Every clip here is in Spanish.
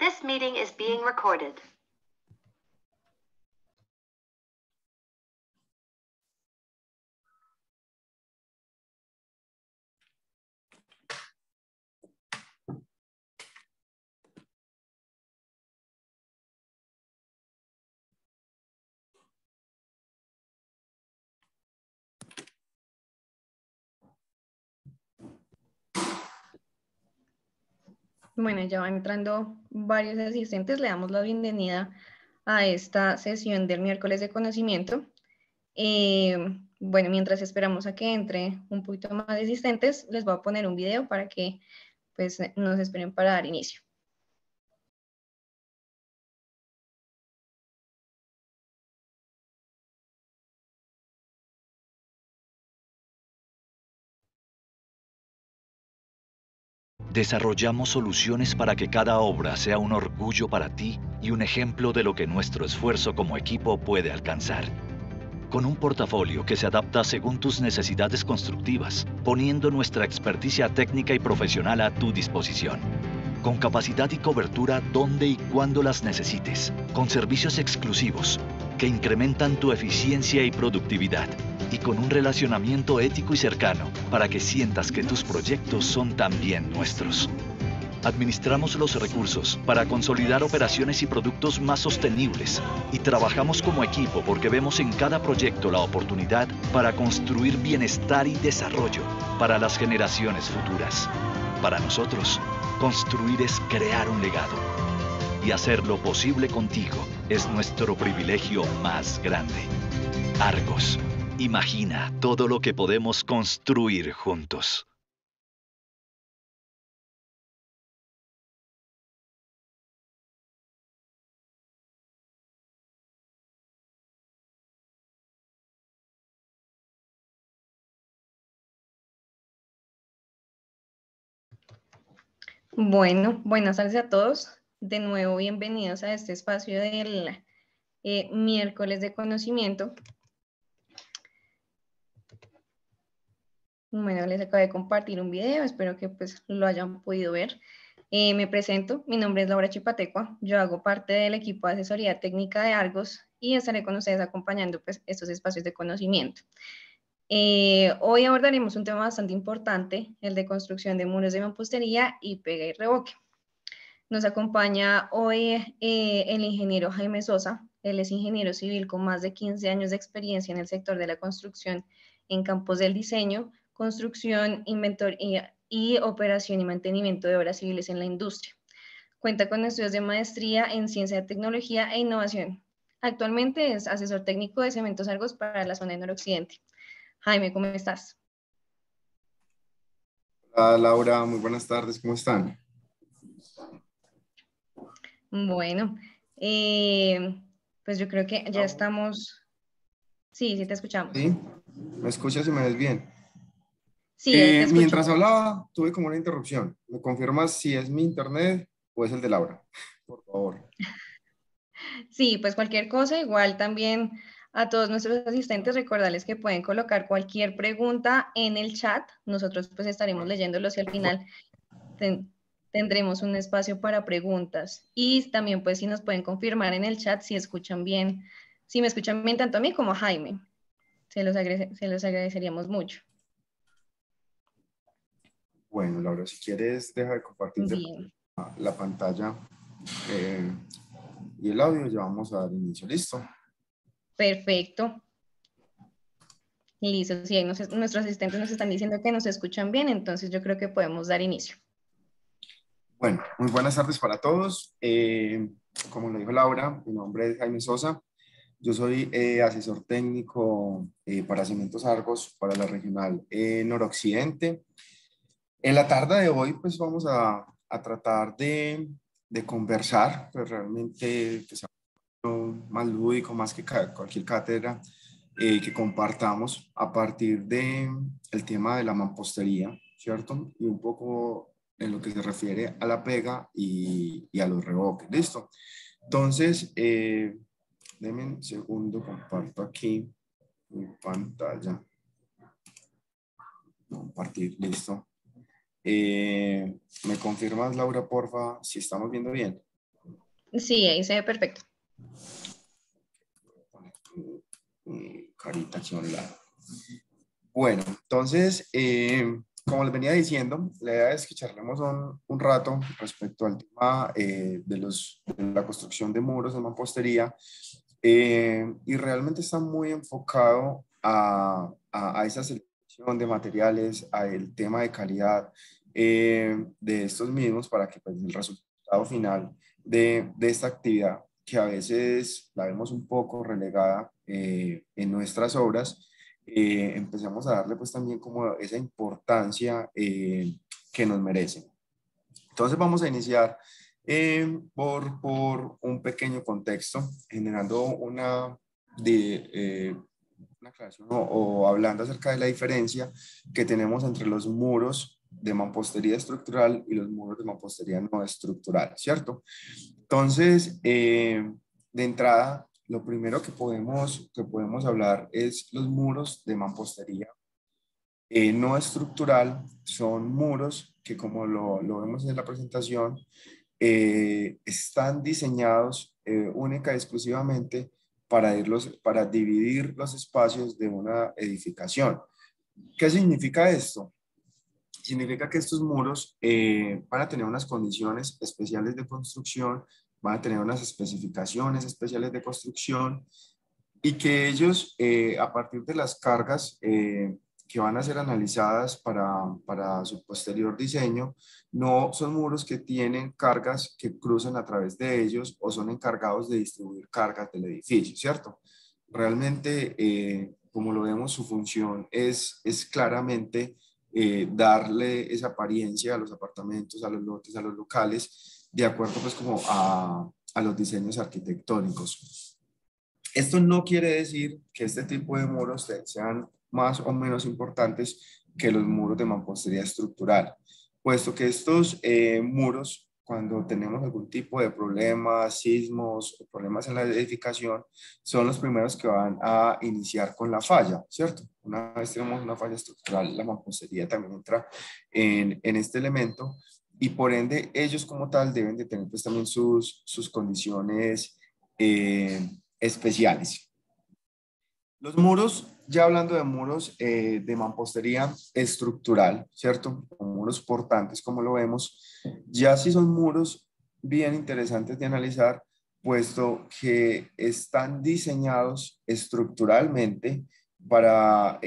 This meeting is being recorded. Bueno, ya van entrando varios asistentes. Le damos la bienvenida a esta sesión del miércoles de conocimiento. Bueno, mientras esperamos a que entre un poquito más de asistentes, les voy a poner un video para que pues, nos esperen para dar inicio. Desarrollamos soluciones para que cada obra sea un orgullo para ti y un ejemplo de lo que nuestro esfuerzo como equipo puede alcanzar. Con un portafolio que se adapta según tus necesidades constructivas, poniendo nuestra experticia técnica y profesional a tu disposición. Con capacidad y cobertura donde y cuando las necesites. Con servicios exclusivos que incrementan tu eficiencia y productividad. Y con un relacionamiento ético y cercano para que sientas que tus proyectos son también nuestros. Administramos los recursos para consolidar operaciones y productos más sostenibles y trabajamos como equipo porque vemos en cada proyecto la oportunidad para construir bienestar y desarrollo para las generaciones futuras. Para nosotros, construir es crear un legado y hacerlo posible contigo es nuestro privilegio más grande. Argos, imagina todo lo que podemos construir juntos. Bueno, buenas tardes a todos. De nuevo, bienvenidos a este espacio del miércoles de conocimiento. Bueno, les acabo de compartir un video, espero que pues lo hayan podido ver. Me presento, mi nombre es Laura Chipatecua, yo hago parte del equipo de asesoría técnica de Argos y estaré con ustedes acompañando pues estos espacios de conocimiento. Hoy abordaremos un tema bastante importante, el de construcción de muros de mampostería y pega y revoque. Nos acompaña hoy el ingeniero Jaime Sosa. Él es ingeniero civil con más de 15 años de experiencia en el sector de la construcción en campos del diseño, construcción, inventoría y operación y mantenimiento de obras civiles en la industria. Cuenta con estudios de maestría en ciencia de tecnología e innovación. Actualmente es asesor técnico de Cementos Argos para la zona de noroccidente. Jaime, ¿cómo estás? Hola Laura, muy buenas tardes, ¿cómo están? Bueno, pues yo creo que ya estamos. Sí, sí te escuchamos. ¿Sí? ¿Me escuchas y me ves bien? Sí, te escucho. Mientras hablaba, tuve como una interrupción. ¿Me confirmas si es mi internet o es el de Laura? Por favor. Sí, pues cualquier cosa, igual también a todos nuestros asistentes recordarles que pueden colocar cualquier pregunta en el chat. Nosotros pues estaremos leyéndolos y al final tendremos un espacio para preguntas. Y también pues si nos pueden confirmar en el chat si escuchan bien, si me escuchan bien tanto a mí como a Jaime. Se los agradeceríamos mucho. Bueno, Laura, si quieres, deja de compartir Bien. la pantalla y el audio. Ya vamos a dar inicio. ¿Listo? Perfecto. Listo. Sí, nuestros asistentes nos están diciendo que nos escuchan bien, entonces yo creo que podemos dar inicio. Bueno, muy buenas tardes para todos. Como lo dijo Laura, mi nombre es Jaime Sosa. Yo soy asesor técnico para Cementos Argos para la regional noroccidente. En la tarde de hoy, pues vamos a tratar de conversar, pues realmente que sea más lúdico, más que cualquier cátedra que compartamos a partir de el tema de la mampostería, ¿cierto? Y un poco en lo que se refiere a la pega y a los revoques. ¿Listo? Entonces, denme un segundo, comparto aquí mi pantalla. Compartir, listo. ¿Me confirmas, Laura, porfa, si estamos viendo bien? Sí, ahí se ve perfecto. Voy a poner mi carita aquí a un lado. Bueno, entonces, como les venía diciendo, la idea es que charlemos un rato respecto al tema de la construcción de muros en mampostería, y realmente está muy enfocado a esa selección de materiales, al tema de calidad de estos mismos para que pues, el resultado final de esta actividad, que a veces la vemos un poco relegada en nuestras obras, empezamos a darle pues también como esa importancia que nos merece. Entonces vamos a iniciar por un pequeño contexto, generando una aclaración o hablando acerca de la diferencia que tenemos entre los muros de mampostería estructural y los muros de mampostería no estructural, ¿cierto? Entonces, de entrada, lo primero que podemos hablar es los muros de mampostería no estructural. Son muros que, como lo vemos en la presentación, están diseñados única y exclusivamente para dividir los espacios de una edificación. ¿Qué significa esto? Significa que estos muros van a tener unas condiciones especiales de construcción, van a tener unas especificaciones especiales de construcción, y que ellos, a partir de las cargas que van a ser analizadas para su posterior diseño, no son muros que tienen cargas que cruzan a través de ellos o son encargados de distribuir cargas del edificio, ¿cierto? Realmente, como lo vemos, su función es claramente darle esa apariencia a los apartamentos, a los lotes, a los locales, de acuerdo pues como a los diseños arquitectónicos. Esto no quiere decir que este tipo de muros sean más o menos importantes que los muros de mampostería estructural, puesto que estos muros, cuando tenemos algún tipo de problemas, sismos o problemas en la edificación, son los primeros que van a iniciar con la falla, ¿cierto? Una vez tenemos una falla estructural, la mampostería también entra en este elemento, y por ende ellos como tal deben de tener pues también sus condiciones especiales. Los muros, ya hablando de muros de mampostería estructural, ¿cierto? O muros portantes, como lo vemos, ya sí son muros bien interesantes de analizar, puesto que están diseñados estructuralmente para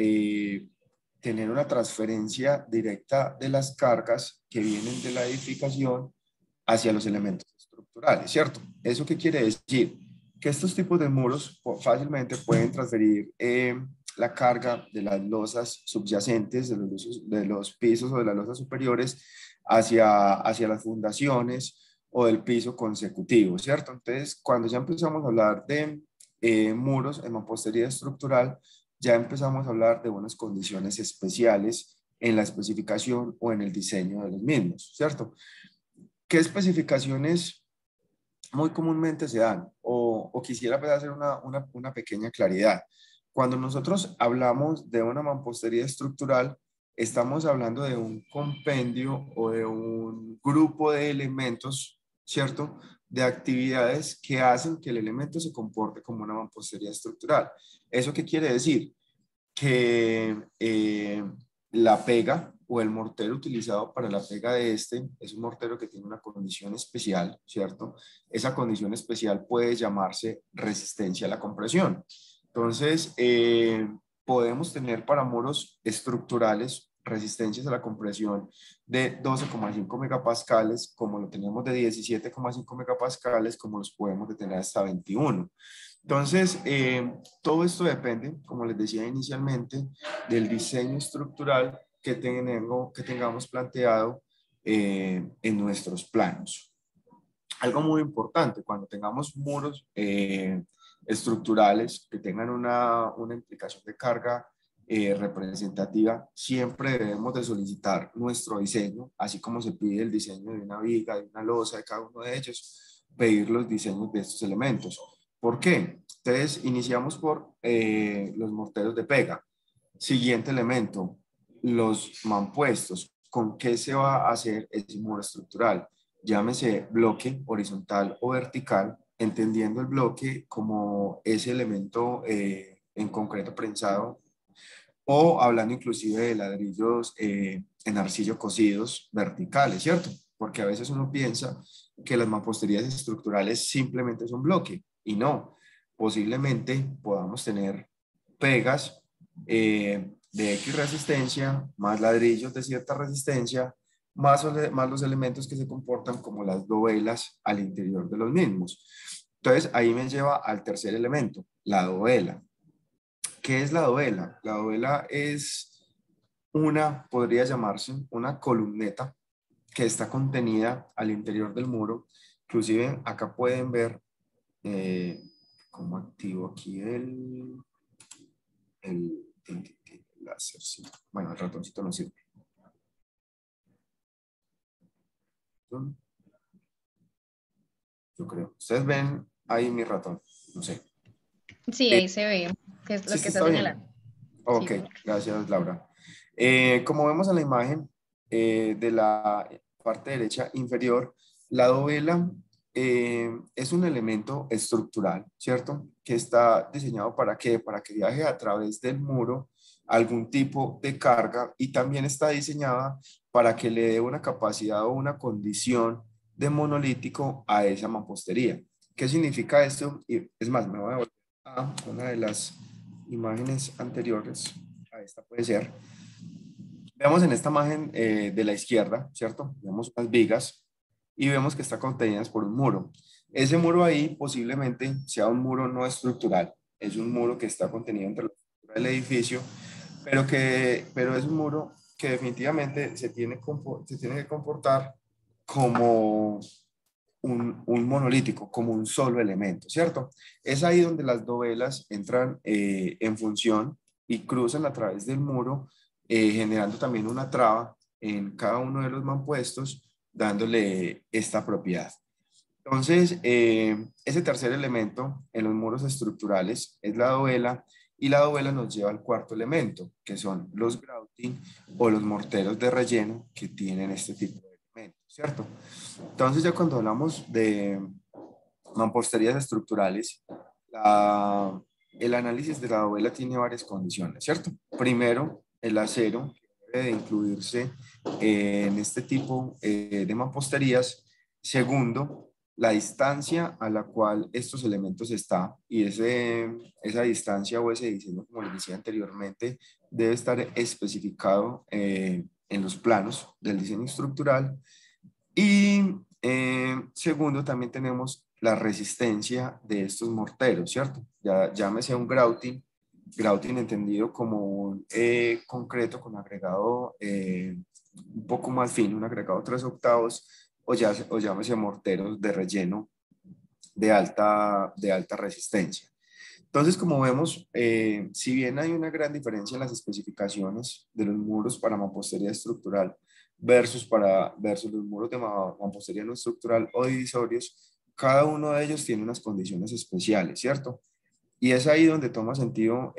tener una transferencia directa de las cargas que vienen de la edificación hacia los elementos estructurales, ¿cierto? ¿Eso qué quiere decir? Que estos tipos de muros fácilmente pueden transferir la carga de las losas subyacentes, de los pisos o de las losas superiores hacia las fundaciones o del piso consecutivo, ¿cierto? Entonces, cuando ya empezamos a hablar de muros en mampostería estructural, ya empezamos a hablar de unas condiciones especiales en la especificación o en el diseño de los mismos, ¿cierto? ¿Qué especificaciones muy comúnmente se dan? O quisiera pues, hacer una pequeña claridad. Cuando nosotros hablamos de una mampostería estructural, estamos hablando de un compendio o de un grupo de elementos, ¿cierto? De actividades que hacen que el elemento se comporte como una mampostería estructural. ¿Eso qué quiere decir? Que la pega o el mortero utilizado para la pega de este es un mortero que tiene una condición especial, ¿cierto? Esa condición especial puede llamarse resistencia a la compresión. Entonces, podemos tener para muros estructurales resistencias a la compresión de 12,5 megapascales, como lo tenemos de 17,5 megapascales, como los podemos tener hasta 21. Entonces, todo esto depende, como les decía inicialmente, del diseño estructural que tengamos planteado en nuestros planos. Algo muy importante, cuando tengamos muros estructurales que tengan una implicación de carga representativa, siempre debemos de solicitar nuestro diseño, así como se pide el diseño de una viga, de una losa, de cada uno de ellos, pedir los diseños de estos elementos. ¿Por qué? Entonces, iniciamos por los morteros de pega. Siguiente elemento, los mampuestos. ¿Con qué se va a hacer ese muro estructural? llámese bloque horizontal o vertical, entendiendo el bloque como ese elemento en concreto prensado, o hablando inclusive de ladrillos en arcillo cocidos verticales, ¿cierto? Porque a veces uno piensa que las mamposterías estructurales simplemente son bloque, y no. Posiblemente podamos tener pegas de X resistencia, más ladrillos de cierta resistencia, más los elementos que se comportan como las dovelas al interior de los mismos. Entonces, ahí me lleva al tercer elemento, la dovela. ¿Qué es la dovela? La dovela es podría llamarse una columneta que está contenida al interior del muro. Inclusive acá pueden ver cómo activo aquí el láser. Sí. Bueno, el ratoncito no sirve. Yo creo. Ustedes ven ahí mi ratón, no sé. Sí, ahí se ve, que es lo Sí, que sí está está bien. señalando. Ok, Sí, señor. gracias Laura. Como vemos en la imagen de la parte derecha inferior, la dovela es un elemento estructural, ¿cierto? Que está diseñado ¿para qué? Para que viaje a través del muro algún tipo de carga, y también está diseñada para que le dé una capacidad o una condición de monolítico a esa mampostería. ¿Qué significa esto? Y es más, me voy a volver a una de las imágenes anteriores, a esta puede ser. Vemos en esta imagen de la izquierda, ¿cierto? Vemos unas vigas y vemos que está contenidas por un muro. Ese muro ahí posiblemente sea un muro no estructural, es un muro que está contenido entre la estructura del edificio, pero es un muro que definitivamente se tiene que comportar como un monolítico, como un solo elemento, ¿cierto? Es ahí donde las dovelas entran en función y cruzan a través del muro, generando también una traba en cada uno de los mampuestos, dándole esta propiedad. Entonces, ese tercer elemento en los muros estructurales es la dovela, y la dovela nos lleva al cuarto elemento, que son los grouting o los morteros de relleno que tienen este tipo de elementos, ¿cierto? Entonces, ya cuando hablamos de mamposterías estructurales, el análisis de la dovela tiene varias condiciones, ¿cierto? Primero, el acero debe de incluirse en este tipo de mamposterías. Segundo, la distancia a la cual estos elementos están, y esa distancia o ese diseño, como les decía anteriormente, debe estar especificado en los planos del diseño estructural. Y segundo, también tenemos la resistencia de estos morteros, ¿cierto? Ya llámese un grouting entendido como un concreto con agregado un poco más fino, un agregado 3/8, o llámese morteros de relleno de alta resistencia. Entonces, como vemos, si bien hay una gran diferencia en las especificaciones de los muros para mampostería estructural versus los muros de mampostería no estructural o divisorios, cada uno de ellos tiene unas condiciones especiales, ¿cierto? Y es ahí donde toma sentido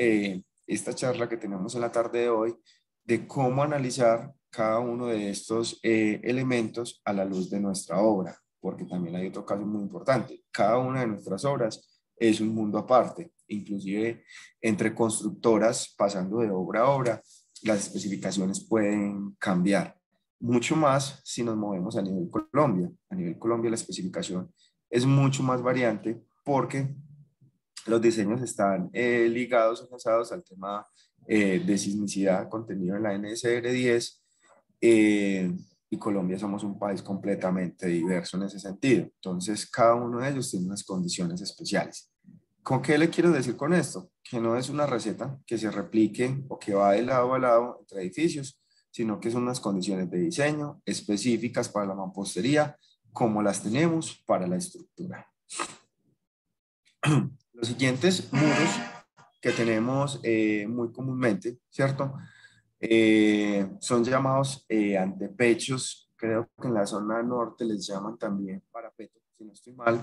esta charla que tenemos en la tarde de hoy, de cómo analizar cada uno de estos elementos a la luz de nuestra obra, porque también hay otro caso muy importante. Cada una de nuestras obras es un mundo aparte, inclusive entre constructoras, pasando de obra a obra, las especificaciones pueden cambiar. Mucho más si nos movemos a nivel Colombia. A nivel Colombia la especificación es mucho más variante, porque los diseños están ligados o basados al tema de sismicidad contenido en la NSR 10, y Colombia somos un país completamente diverso en ese sentido. Entonces, cada uno de ellos tiene unas condiciones especiales. ¿Con qué le quiero decir con esto? Que no es una receta que se replique o que va de lado a lado entre edificios, sino que son unas condiciones de diseño específicas para la mampostería, como las tenemos para la estructura. Los siguientes muros que tenemos muy comúnmente, ¿cierto? Son llamados antepechos, creo que en la zona norte les llaman también parapeto, si no estoy mal,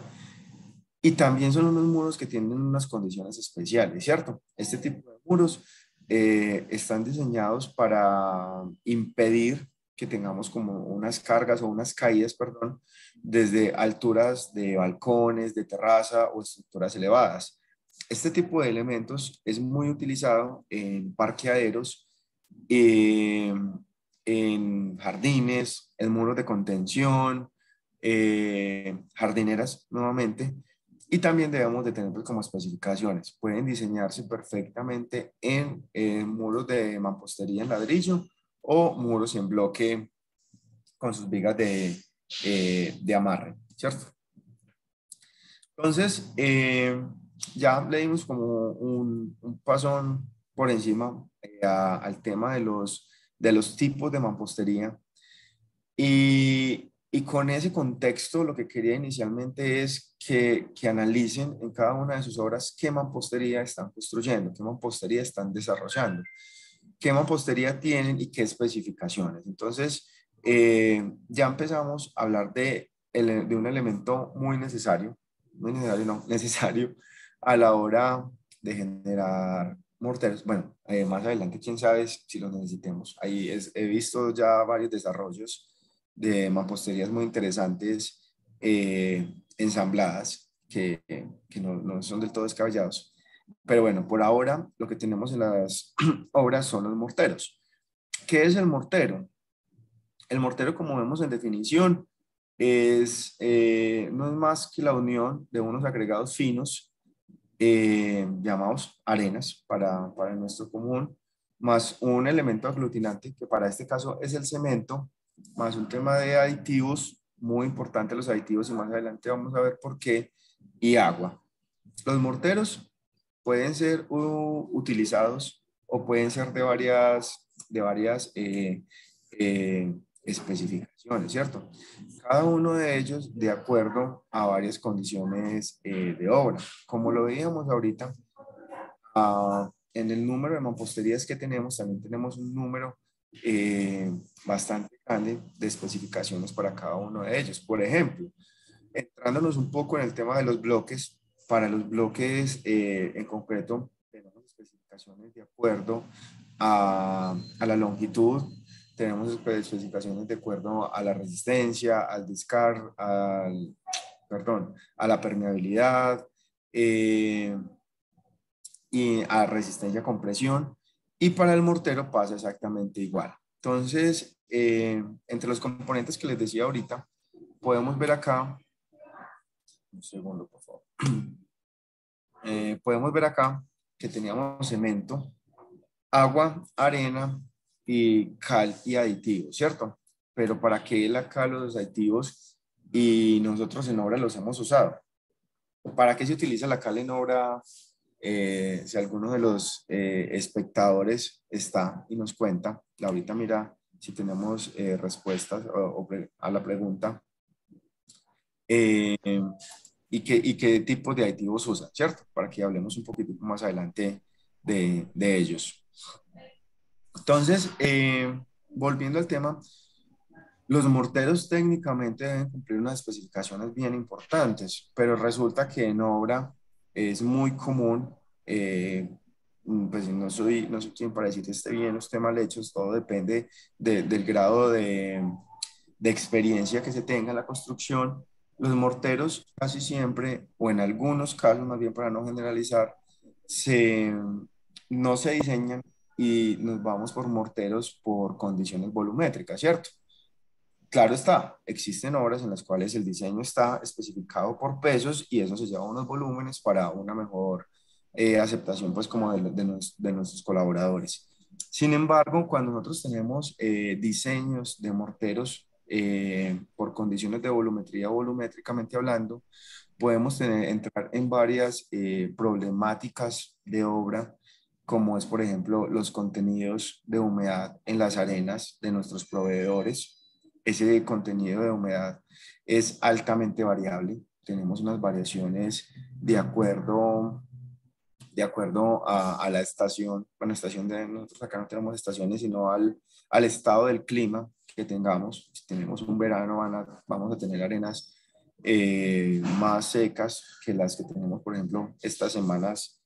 y también son unos muros que tienen unas condiciones especiales, ¿cierto? Este tipo de muros están diseñados para impedir que tengamos como unas cargas o unas caídas, perdón, desde alturas de balcones, de terraza o estructuras elevadas. Este tipo de elementos es muy utilizado en parqueaderos, en jardines, en muros de contención, jardineras nuevamente, y también debemos de tener pues, como especificaciones. Pueden diseñarse perfectamente en muros de mampostería en ladrillo o muros en bloque con sus vigas de amarre, ¿cierto? Entonces, ya le dimos como un pasón por encima al tema de los tipos de mampostería. Y con ese contexto, lo que quería inicialmente es que analicen en cada una de sus obras qué mampostería están construyendo, qué mampostería están desarrollando, qué mampostería tienen y qué especificaciones. Entonces, ya empezamos a hablar de un elemento muy necesario, no, necesario a la hora de generar morteros. Bueno, más adelante, quién sabe si los necesitemos. Ahí he visto ya varios desarrollos de mamposterías muy interesantes ensambladas que no son del todo descabellados. Pero bueno, por ahora lo que tenemos en las obras son los morteros. ¿Qué es el mortero? El mortero, como vemos en definición, no es más que la unión de unos agregados finos llamados arenas para nuestro común, más un elemento aglutinante, que para este caso es el cemento, más un tema de aditivos, muy importante los aditivos, y más adelante vamos a ver por qué, y agua. Los morteros pueden ser utilizados o pueden ser de varias especificaciones, ¿cierto? Cada uno de ellos de acuerdo a varias condiciones de obra. Como lo veíamos ahorita, en el número de mamposterías que tenemos, también tenemos un número bastante grande de especificaciones para cada uno de ellos. Por ejemplo, entrándonos un poco en el tema de los bloques, para los bloques en concreto tenemos especificaciones de acuerdo a la longitud, tenemos especificaciones de acuerdo a la resistencia, al descargue, a la permeabilidad y a resistencia a compresión, y para el mortero pasa exactamente igual. Entonces, entre los componentes que les decía ahorita, podemos ver acá, un segundo por favor, podemos ver acá que teníamos cemento, agua, arena y cal y aditivos, ¿cierto? Pero ¿para qué la cal o los aditivos? Y nosotros en obra los hemos usado. ¿Para qué se utiliza la cal en obra? Si alguno de los espectadores está y nos cuenta, ahorita mira si tenemos respuestas a la pregunta. Y qué tipo de aditivos usan, ¿cierto? Para que hablemos un poquito más adelante de ellos. Entonces, volviendo al tema, los morteros técnicamente deben cumplir unas especificaciones bien importantes, pero resulta que en obra es muy común, pues no soy quien para decir esté bien o esté mal hechos, todo depende del grado de experiencia que se tenga en la construcción. Los morteros casi siempre, o en algunos casos, más bien para no generalizar, no se diseñan y nos vamos por morteros por condiciones volumétricas, ¿cierto? Claro está, existen obras en las cuales el diseño está especificado por pesos y eso se lleva a unos volúmenes para una mejor aceptación pues como de nuestros colaboradores. Sin embargo, cuando nosotros tenemos diseños de morteros por condiciones de volumetría, volumétricamente hablando, podemos entrar en varias problemáticas de obra, como es por ejemplo los contenidos de humedad en las arenas de nuestros proveedores. Ese contenido de humedad es altamente variable. Tenemos unas variaciones de acuerdo a la estación. Bueno, nosotros acá no tenemos estaciones, sino al estado del clima que tengamos. Si tenemos un verano, vamos a tener arenas más secas que las que tenemos, por ejemplo, estas semanas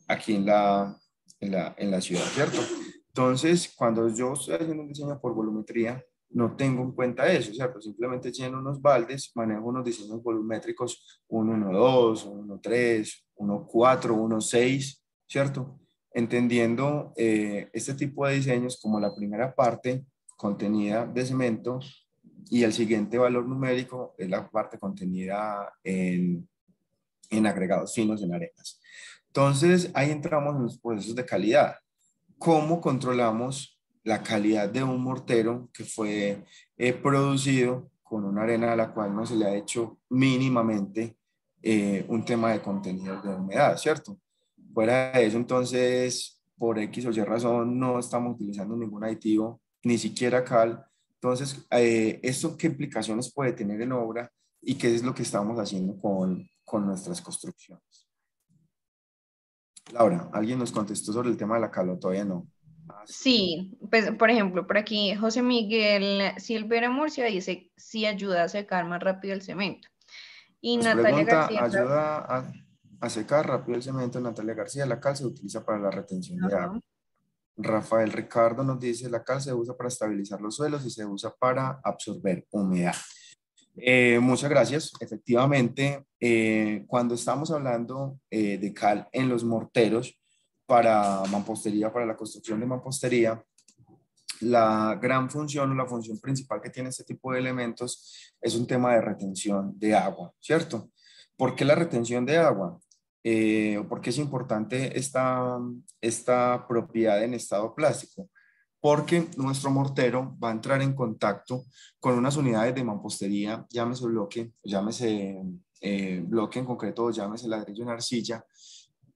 aquí en la ciudad, ¿cierto? Entonces, cuando yo estoy haciendo un diseño por volumetría, no tengo en cuenta eso, ¿cierto? Simplemente lleno unos baldes, manejo unos diseños volumétricos 1-1-2, 1-1-3, 1-4, 1-6, ¿cierto? Entendiendo este tipo de diseños como la primera parte contenida de cemento y el siguiente valor numérico es la parte contenida en agregados finos, en arenas. Entonces, ahí entramos en los procesos de calidad. ¿Cómo controlamos la calidad de un mortero que fue producido con una arena a la cual no se le ha hecho mínimamente un tema de contenido de humedad, ¿cierto? Fuera de eso, entonces, por X o Y razón, no estamos utilizando ningún aditivo, ni siquiera cal. Entonces, ¿esto qué implicaciones puede tener en obra y qué es lo que estamos haciendo con nuestras construcciones? Laura, ¿alguien nos contestó sobre el tema de la cal o todavía no? Sí, pues por ejemplo, por aquí José Miguel Silvera Murcia dice si ayuda a secar más rápido el cemento. Y Nos Natalia pregunta, García, ¿ayuda a secar rápido el cemento? Natalia García, la cal se utiliza para la retención de agua. ajá, Rafael Ricardo nos dice, la cal se usa para estabilizar los suelos y se usa para absorber humedad. Muchas gracias. Efectivamente, cuando estamos hablando de cal en los morteros para mampostería, para la construcción de mampostería, la gran función o la función principal que tiene este tipo de elementos es un tema de retención de agua, ¿cierto? ¿Por qué la retención de agua? ¿Por qué es importante esta propiedad en estado plástico? Porque nuestro mortero va a entrar en contacto con unas unidades de mampostería, llámese bloque, llámese bloque en concreto, o llámese ladrillo en arcilla,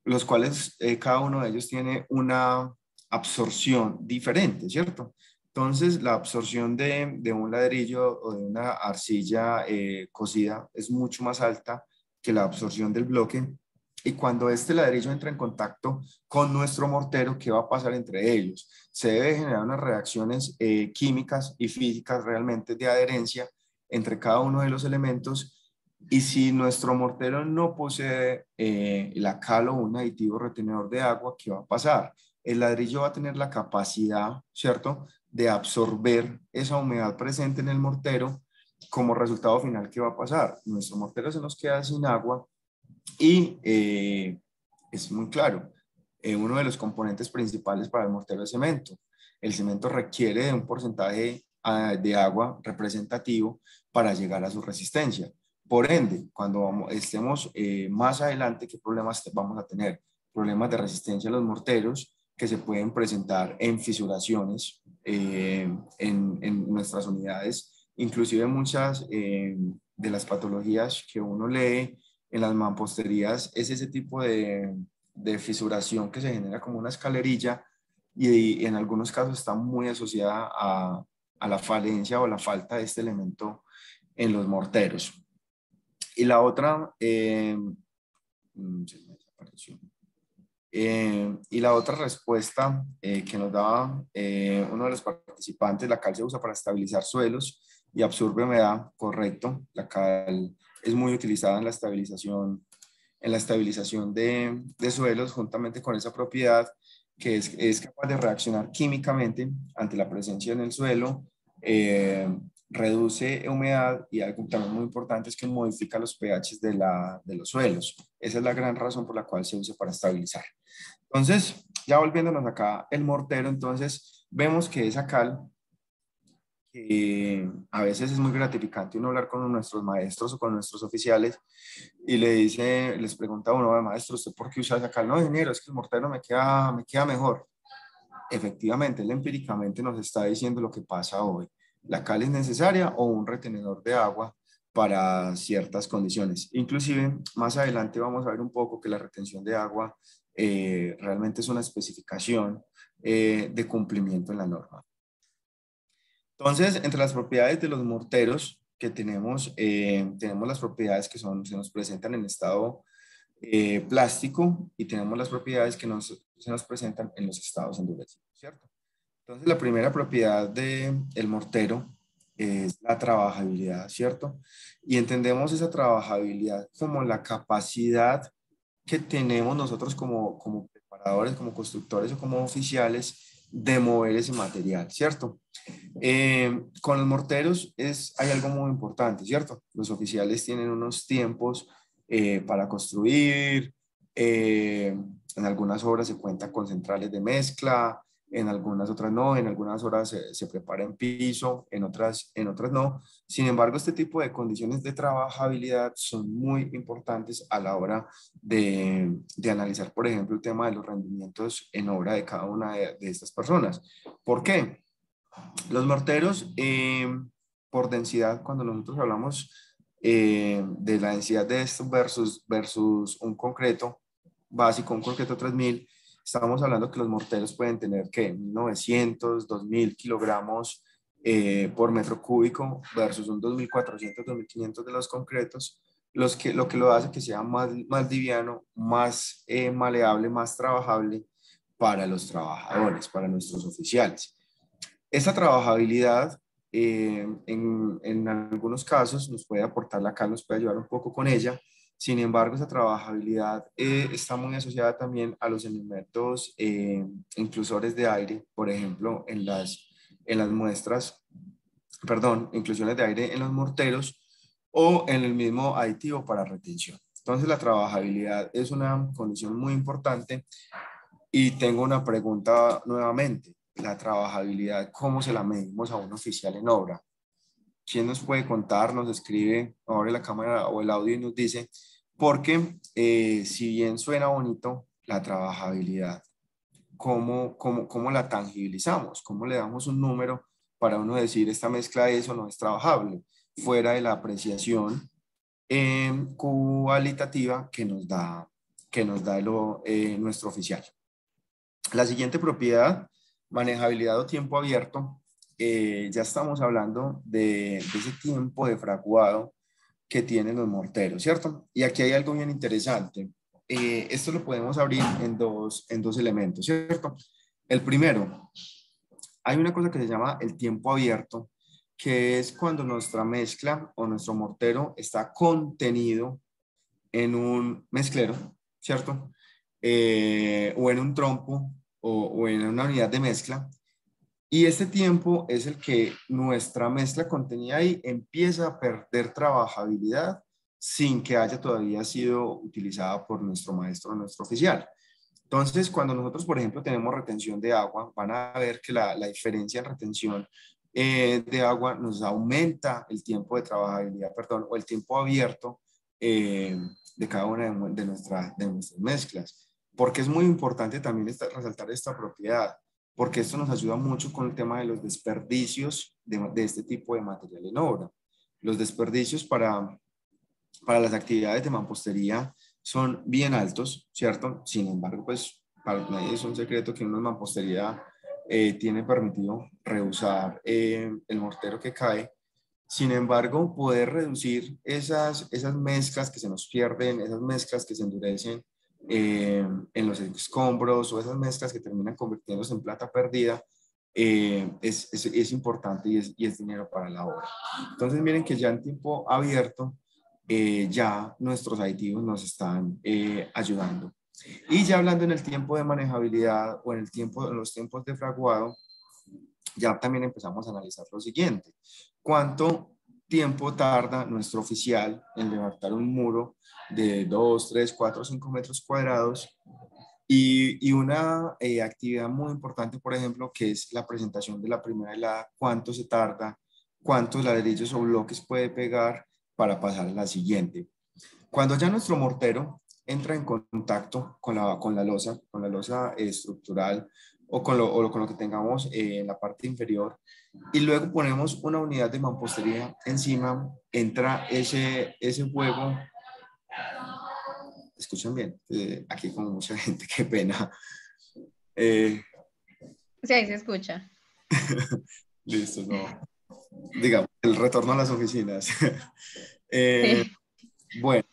los cuales cada uno de ellos tiene una absorción diferente, ¿cierto? Entonces, la absorción de un ladrillo o de una arcilla cocida es mucho más alta que la absorción del bloque. Y cuando este ladrillo entra en contacto con nuestro mortero, ¿qué va a pasar entre ellos? Se debe generar unas reacciones químicas y físicas realmente de adherencia entre cada uno de los elementos. Y si nuestro mortero no posee la cal o un aditivo retenedor de agua, ¿qué va a pasar? El ladrillo va a tener la capacidad, ¿cierto?, de absorber esa humedad presente en el mortero. Como resultado final, ¿qué va a pasar? Nuestro mortero se nos queda sin agua y es muy claro, uno de los componentes principales para el mortero es cemento. El cemento requiere de un porcentaje de agua representativo para llegar a su resistencia. Por ende, cuando estemos más adelante, ¿qué problemas vamos a tener? Problemas de resistencia a los morteros que se pueden presentar en fisuraciones en nuestras unidades. Inclusive muchas de las patologías que uno lee en las mamposterías es ese tipo de fisuración que se genera como una escalerilla y en algunos casos está muy asociada a la falencia o la falta de este elemento en los morteros. Y la otra, se me desapareció. Y la otra respuesta que nos daba uno de los participantes, la cal se usa para estabilizar suelos y absorbe humedad, correcto. La cal es muy utilizada en la estabilización de suelos juntamente con esa propiedad que es capaz de reaccionar químicamente ante la presencia en el suelo, reduce humedad y algo también muy importante es que modifica los pHs de los suelos. Esa es la gran razón por la cual se usa para estabilizar. Entonces, ya volviéndonos acá, el mortero, entonces vemos que esa cal, que a veces es muy gratificante uno hablar con nuestros maestros o con nuestros oficiales y les pregunta a uno, maestro, ¿usted por qué usa esa cal? No, ingeniero, es que el mortero me queda mejor. Efectivamente, él empíricamente nos está diciendo lo que pasa hoy. La cal es necesaria o un retenedor de agua para ciertas condiciones. Inclusive, más adelante vamos a ver un poco que la retención de agua realmente es una especificación de cumplimiento en la norma. Entonces, entre las propiedades de los morteros que tenemos las propiedades que se nos presentan en estado plástico y tenemos las propiedades que se nos presentan en los estados endurecidos, ¿cierto? Entonces, la primera propiedad del mortero es la trabajabilidad, ¿cierto? Y entendemos esa trabajabilidad como la capacidad que tenemos nosotros como preparadores, como constructores o como oficiales de mover ese material, ¿cierto? Con los morteros hay algo muy importante, ¿cierto? Los oficiales tienen unos tiempos para construir, en algunas obras se cuenta con centrales de mezcla, en algunas otras no, en algunas horas se prepara en piso, en otras no. Sin embargo, este tipo de condiciones de trabajabilidad son muy importantes a la hora de analizar, por ejemplo, el tema de los rendimientos en obra de cada una de estas personas. ¿Por qué? Los morteros, por densidad, cuando nosotros hablamos de la densidad de esto versus un concreto básico, un concreto 3000, estamos hablando que los morteros pueden tener que 900, 2000 kilogramos por metro cúbico versus un 2400, 2500 de los concretos, lo que lo hace que sea más liviano, más maleable, más trabajable para los trabajadores, para nuestros oficiales. Esa trabajabilidad en algunos casos nos puede aportar la CAL, nos puede ayudar un poco con ella. Sin embargo, esa trabajabilidad está muy asociada también a los elementos inclusores de aire, por ejemplo, en las muestras, perdón, inclusiones de aire en los morteros o en el mismo aditivo para retención. Entonces, la trabajabilidad es una condición muy importante y tengo una pregunta nuevamente. La trabajabilidad, ¿cómo se la medimos a un oficial en obra? ¿Quién nos puede contar, nos escribe, abre la cámara o el audio y nos dice? Porque si bien suena bonito, la trabajabilidad, ¿cómo la tangibilizamos? ¿Cómo le damos un número para uno decir esta mezcla es o no es trabajable? Fuera de la apreciación cualitativa que nos da nuestro oficial. La siguiente propiedad, manejabilidad o tiempo abierto, ya estamos hablando de ese tiempo de fraguado que tienen los morteros, ¿cierto? Y aquí hay algo bien interesante. Esto lo podemos abrir en dos elementos, ¿cierto? El primero, hay una cosa que se llama el tiempo abierto, que es cuando nuestra mezcla o nuestro mortero está contenido en un mezclero, ¿cierto? O en un trompo o en una unidad de mezcla. Y este tiempo es el que nuestra mezcla contenida ahí empieza a perder trabajabilidad sin que haya todavía sido utilizada por nuestro maestro o nuestro oficial. Entonces, cuando nosotros, por ejemplo, tenemos retención de agua, van a ver que la diferencia en retención de agua nos aumenta el tiempo de trabajabilidad, perdón, o el tiempo abierto de cada una de nuestras mezclas. Porque es muy importante también resaltar esta propiedad, porque esto nos ayuda mucho con el tema de los desperdicios de este tipo de material en obra. Los desperdicios para las actividades de mampostería son bien altos, ¿cierto? Sin embargo, pues para nadie es un secreto que una mampostería tiene permitido reusar el mortero que cae. Sin embargo, poder reducir esas mezclas que se nos pierden, esas mezclas que se endurecen en los escombros o esas mezclas que terminan convirtiéndose en plata perdida, es importante y es dinero para la obra. Entonces, miren que ya en tiempo abierto, ya nuestros aditivos nos están ayudando. Y ya hablando en el tiempo de manejabilidad o en los tiempos de fraguado, ya también empezamos a analizar lo siguiente. ¿Cuánto tiempo tarda nuestro oficial en levantar un muro de 2, 3, 4, 5 metros cuadrados? Y una actividad muy importante, por ejemplo, que es la presentación de la primera helada, cuánto se tarda, cuántos ladrillos o bloques puede pegar para pasar a la siguiente. Cuando ya nuestro mortero entra en contacto con la losa estructural o con lo que tengamos en la parte inferior, y luego ponemos una unidad de mampostería encima, entra ese juego. ¿Escuchan bien? Aquí como mucha gente, qué pena. Sí, ahí se escucha. Listo, no. Digamos, el retorno a las oficinas. Sí. Bueno,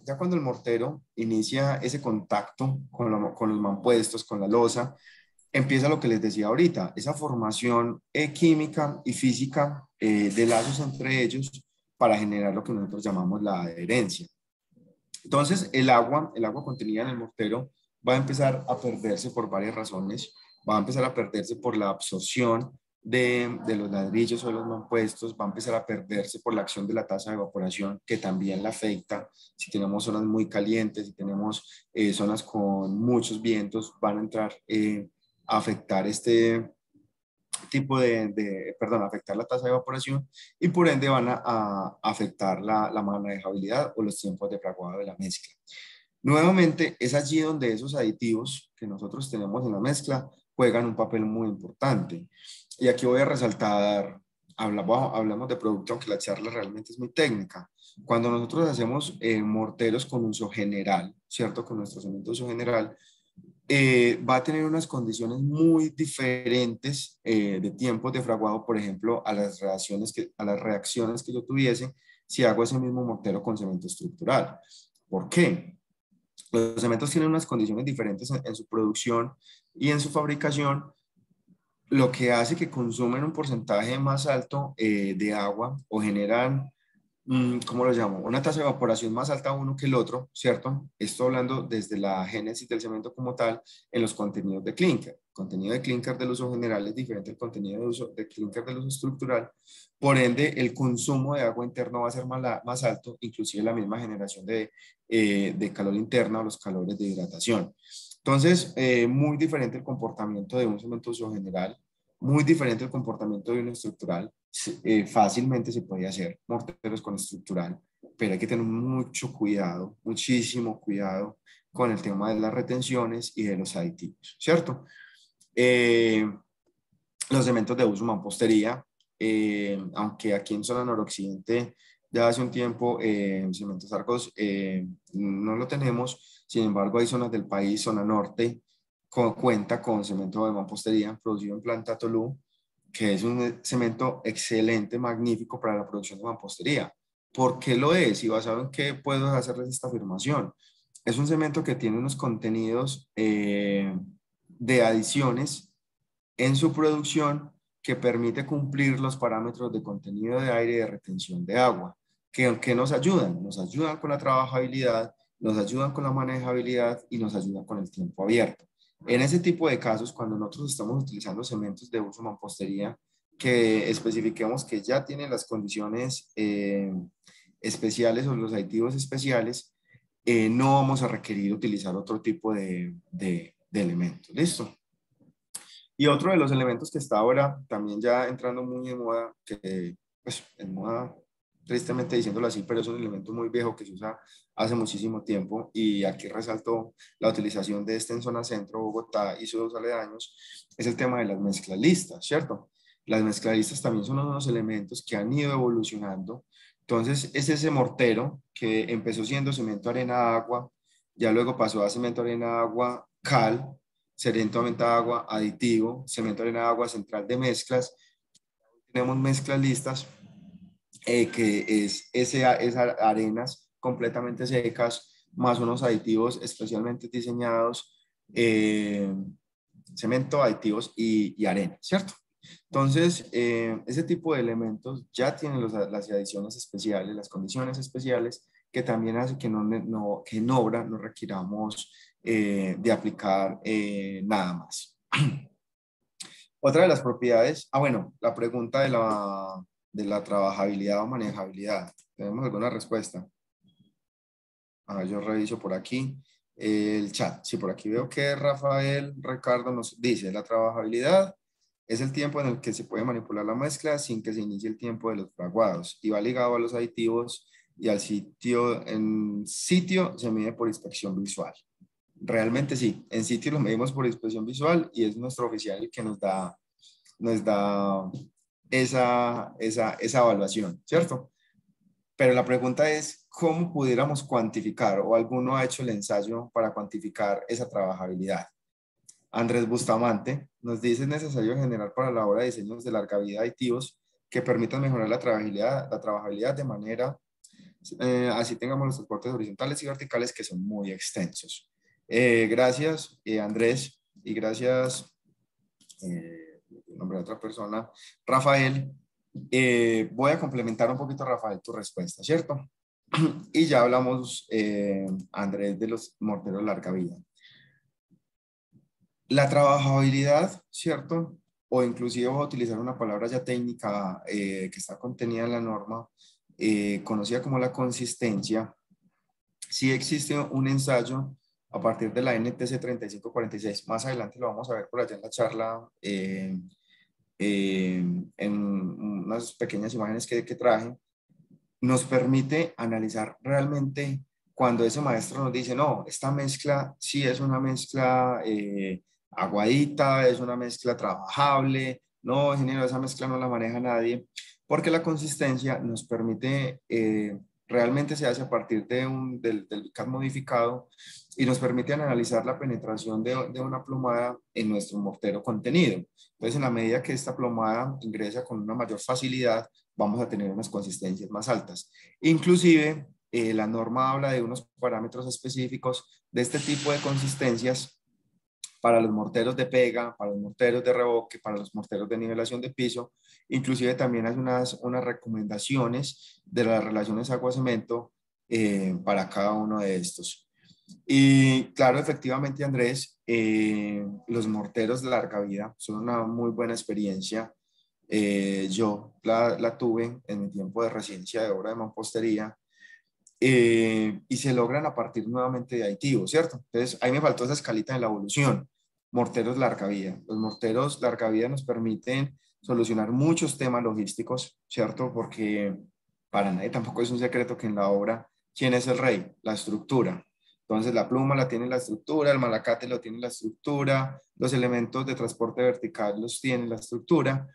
ya cuando el mortero inicia ese contacto con los mampuestos, con la losa, empieza lo que les decía ahorita, esa formación química y física de lazos entre ellos para generar lo que nosotros llamamos la adherencia. Entonces, el agua contenida en el mortero va a empezar a perderse por varias razones. va a empezar a perderse por la absorción de los ladrillos o de los mampuestos, va a empezar a perderse por la acción de la tasa de evaporación, que también la afecta. Si tenemos zonas muy calientes, si tenemos zonas con muchos vientos, van a entrar a afectar este tipo perdón, afectar la tasa de evaporación y por ende van a afectar la manejabilidad o los tiempos de fraguado de la mezcla. Nuevamente, es allí donde esos aditivos que nosotros tenemos en la mezcla juegan un papel muy importante. Y aquí voy a resaltar, hablamos de producto, aunque la charla realmente es muy técnica. Cuando nosotros hacemos morteros con uso general, ¿cierto? Con nuestro cemento de uso general, va a tener unas condiciones muy diferentes de tiempos de fraguado, por ejemplo, a las reacciones que yo tuviese si hago ese mismo mortero con cemento estructural. ¿Por qué? Los cementos tienen unas condiciones diferentes en su producción y en su fabricación, lo que hace que consumen un porcentaje más alto de agua o generan, ¿cómo lo llamo? Una tasa de evaporación más alta uno que el otro, ¿cierto? Esto hablando desde la génesis del cemento como tal en los contenidos de clínker. El contenido de clínker del uso general es diferente al contenido de clínker del uso estructural. Por ende, el consumo de agua interno va a ser más alto, inclusive la misma generación de calor interno, los calores de hidratación. Entonces, muy diferente el comportamiento de un cemento de uso general, muy diferente el comportamiento de un estructural. Fácilmente se puede hacer morteros con estructural, pero hay que tener mucho cuidado, muchísimo cuidado con el tema de las retenciones y de los aditivos, ¿cierto? Los cementos de uso mampostería, aunque aquí en zona noroccidente ya hace un tiempo Cementos Argos no lo tenemos, sin embargo hay zonas del país, zona norte, cuenta con cemento de mampostería producido en planta Tolú, que es un cemento excelente, magnífico para la producción de mampostería. ¿Por qué lo es? Y basado en qué puedo hacerles esta afirmación. Es un cemento que tiene unos contenidos de adiciones en su producción que permite cumplir los parámetros de contenido de aire y de retención de agua. ¿Qué nos ayudan? Nos ayudan con la trabajabilidad, nos ayudan con la manejabilidad y nos ayudan con el tiempo abierto. En ese tipo de casos, cuando nosotros estamos utilizando cementos de uso mampostería, que especifiquemos que ya tienen las condiciones especiales o los aditivos especiales, no vamos a requerir utilizar otro tipo de elementos. ¿Listo? Y otro de los elementos que está ahora también ya entrando muy en moda, que pues en moda tristemente diciéndolo así, pero es un elemento muy viejo que se usa hace muchísimo tiempo y aquí resaltó la utilización de este en zona centro, Bogotá y sus aledaños, es el tema de las mezclas listas, ¿cierto? Las mezclas listas también son unos elementos que han ido evolucionando. Entonces es ese mortero que empezó siendo cemento, arena, agua, ya luego pasó a cemento, arena, agua, cal, cemento, agua, aditivo, cemento, arena, agua, central de mezclas. Tenemos mezclas listas que es esas arenas completamente secas, más unos aditivos especialmente diseñados, cemento, aditivos y arena, ¿cierto? Entonces, ese tipo de elementos ya tienen las adiciones especiales, las condiciones especiales, que también hace que, que en obra no requiramos de aplicar nada más. Otra de las propiedades, bueno, la pregunta de la trabajabilidad o manejabilidad. ¿Tenemos alguna respuesta? A ver, yo reviso por aquí el chat. Sí, por aquí veo que Rafael Ricardo nos dice, la trabajabilidad es el tiempo en el que se puede manipular la mezcla sin que se inicie el tiempo de los fraguados y va ligado a los aditivos y al sitio. En sitio se mide por inspección visual. Realmente sí, en sitio lo medimos por inspección visual y es nuestro oficial el que nos da esa evaluación, ¿cierto? Pero la pregunta es, ¿cómo pudiéramos cuantificar o alguno ha hecho el ensayo para cuantificar esa trabajabilidad? Andrés Bustamante nos dice, es necesario generar para la obra diseños de larga vida aditivos que permitan mejorar la trabajabilidad de manera, así tengamos los transportes horizontales y verticales que son muy extensos. Gracias, Andrés, y gracias, el nombre de otra persona, Rafael. Voy a complementar un poquito, Rafael, tu respuesta, ¿cierto? Y ya hablamos, Andrés, de los morteros larga vida. La trabajabilidad, ¿cierto? O inclusive voy a utilizar una palabra ya técnica que está contenida en la norma, conocida como la consistencia. Sí existe un ensayo a partir de la NTC 3546. Más adelante lo vamos a ver por allá en la charla, en unas pequeñas imágenes que traje. Nos permite analizar realmente cuando ese maestro nos dice, no, esta mezcla sí es una mezcla aguadita, es una mezcla trabajable, no, ingeniero, esa mezcla no la maneja nadie, porque la consistencia nos permite, realmente se hace a partir del BICAP modificado y nos permite analizar la penetración de una plomada en nuestro mortero contenido. Entonces, en la medida que esta plomada ingresa con una mayor facilidad, vamos a tener unas consistencias más altas. Inclusive, la norma habla de unos parámetros específicos de este tipo de consistencias para los morteros de pega, para los morteros de revoque, para los morteros de nivelación de piso. Inclusive también hay unas recomendaciones de las relaciones agua-cemento para cada uno de estos. Y claro, efectivamente, Andrés, los morteros de larga vida son una muy buena experiencia. Yo la tuve en mi tiempo de residencia de obra de mampostería y se logran a partir nuevamente de aditivos, ¿cierto? Entonces, ahí me faltó esa escalita de la evolución. Morteros larga vida. Los morteros larga vida nos permiten solucionar muchos temas logísticos, ¿cierto? Porque para nadie tampoco es un secreto que en la obra, ¿quién es el rey? La estructura. Entonces, la pluma la tiene la estructura, el malacate lo tiene la estructura, los elementos de transporte vertical los tiene la estructura.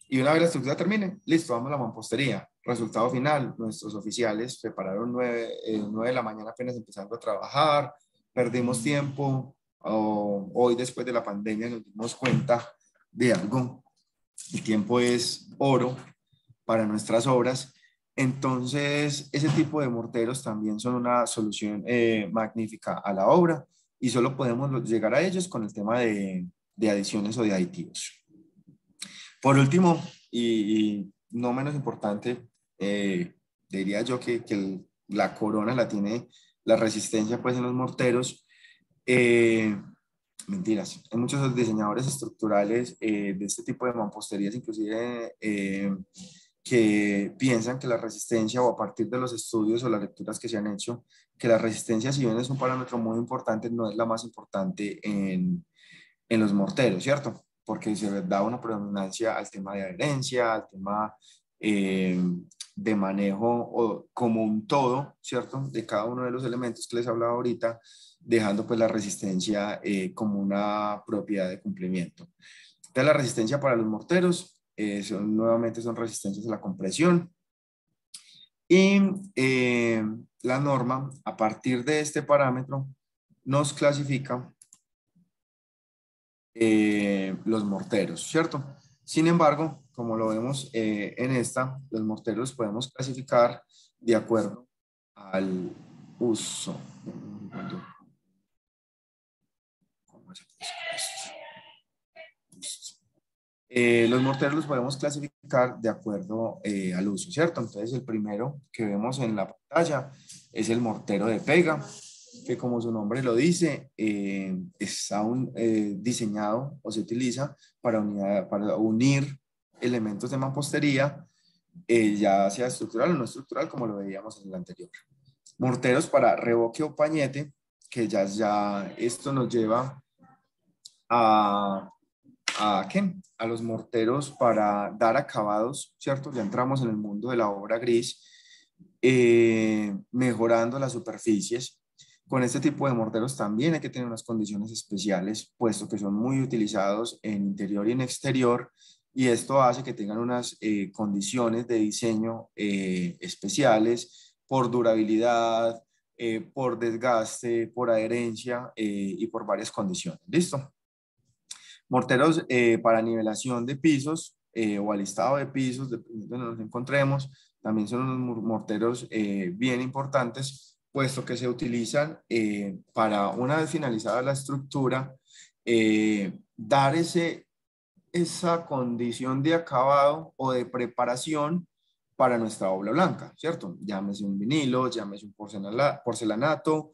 Y una vez la estructura termine, listo, vamos a la mampostería. Resultado final, nuestros oficiales se pararon 9 de la mañana apenas empezando a trabajar, perdimos tiempo. Hoy después de la pandemia nos dimos cuenta de algo. El tiempo es oro para nuestras obras. Entonces, ese tipo de morteros también son una solución magnífica a la obra y solo podemos llegar a ellos con el tema de adiciones o de aditivos. Por último, y no menos importante, diría yo que la corona la tiene la resistencia pues en los morteros. Mentiras, hay muchos diseñadores estructurales de este tipo de mamposterías, inclusive que piensan que la resistencia, o a partir de los estudios o las lecturas que se han hecho, que la resistencia, si bien es un parámetro muy importante, no es la más importante en los morteros, ¿cierto? Porque se da una predominancia al tema de adherencia, al tema de manejo como un todo, ¿cierto? De cada uno de los elementos que les hablaba ahorita, dejando pues la resistencia como una propiedad de cumplimiento. Entonces la resistencia para los morteros nuevamente son resistencias a la compresión. Y la norma, a partir de este parámetro, nos clasifica los morteros, ¿cierto? Sin embargo, como lo vemos en esta, los morteros podemos clasificar de acuerdo al uso. Los morteros los podemos clasificar de acuerdo al uso, ¿cierto? Entonces, el primero que vemos en la pantalla es el mortero de pega, que como su nombre lo dice, está diseñado o se utiliza para unir elementos de mampostería, ya sea estructural o no estructural, como lo veíamos en el anterior. Morteros para revoque o pañete, que ya esto nos lleva ¿a qué? A los morteros para dar acabados, ¿cierto? Ya entramos en el mundo de la obra gris, mejorando las superficies. Con este tipo de morteros también hay que tener unas condiciones especiales, puesto que son muy utilizados en interior y en exterior, y esto hace que tengan unas condiciones de diseño especiales por durabilidad, por desgaste, por adherencia y por varias condiciones. ¿Listo? Morteros para nivelación de pisos o alistado de pisos, dependiendo de donde nos encontremos, también son unos morteros bien importantes, puesto que se utilizan para, una vez finalizada la estructura, dar esa condición de acabado o de preparación para nuestra obra blanca, ¿cierto? Llámese un vinilo, llámese un porcelanato,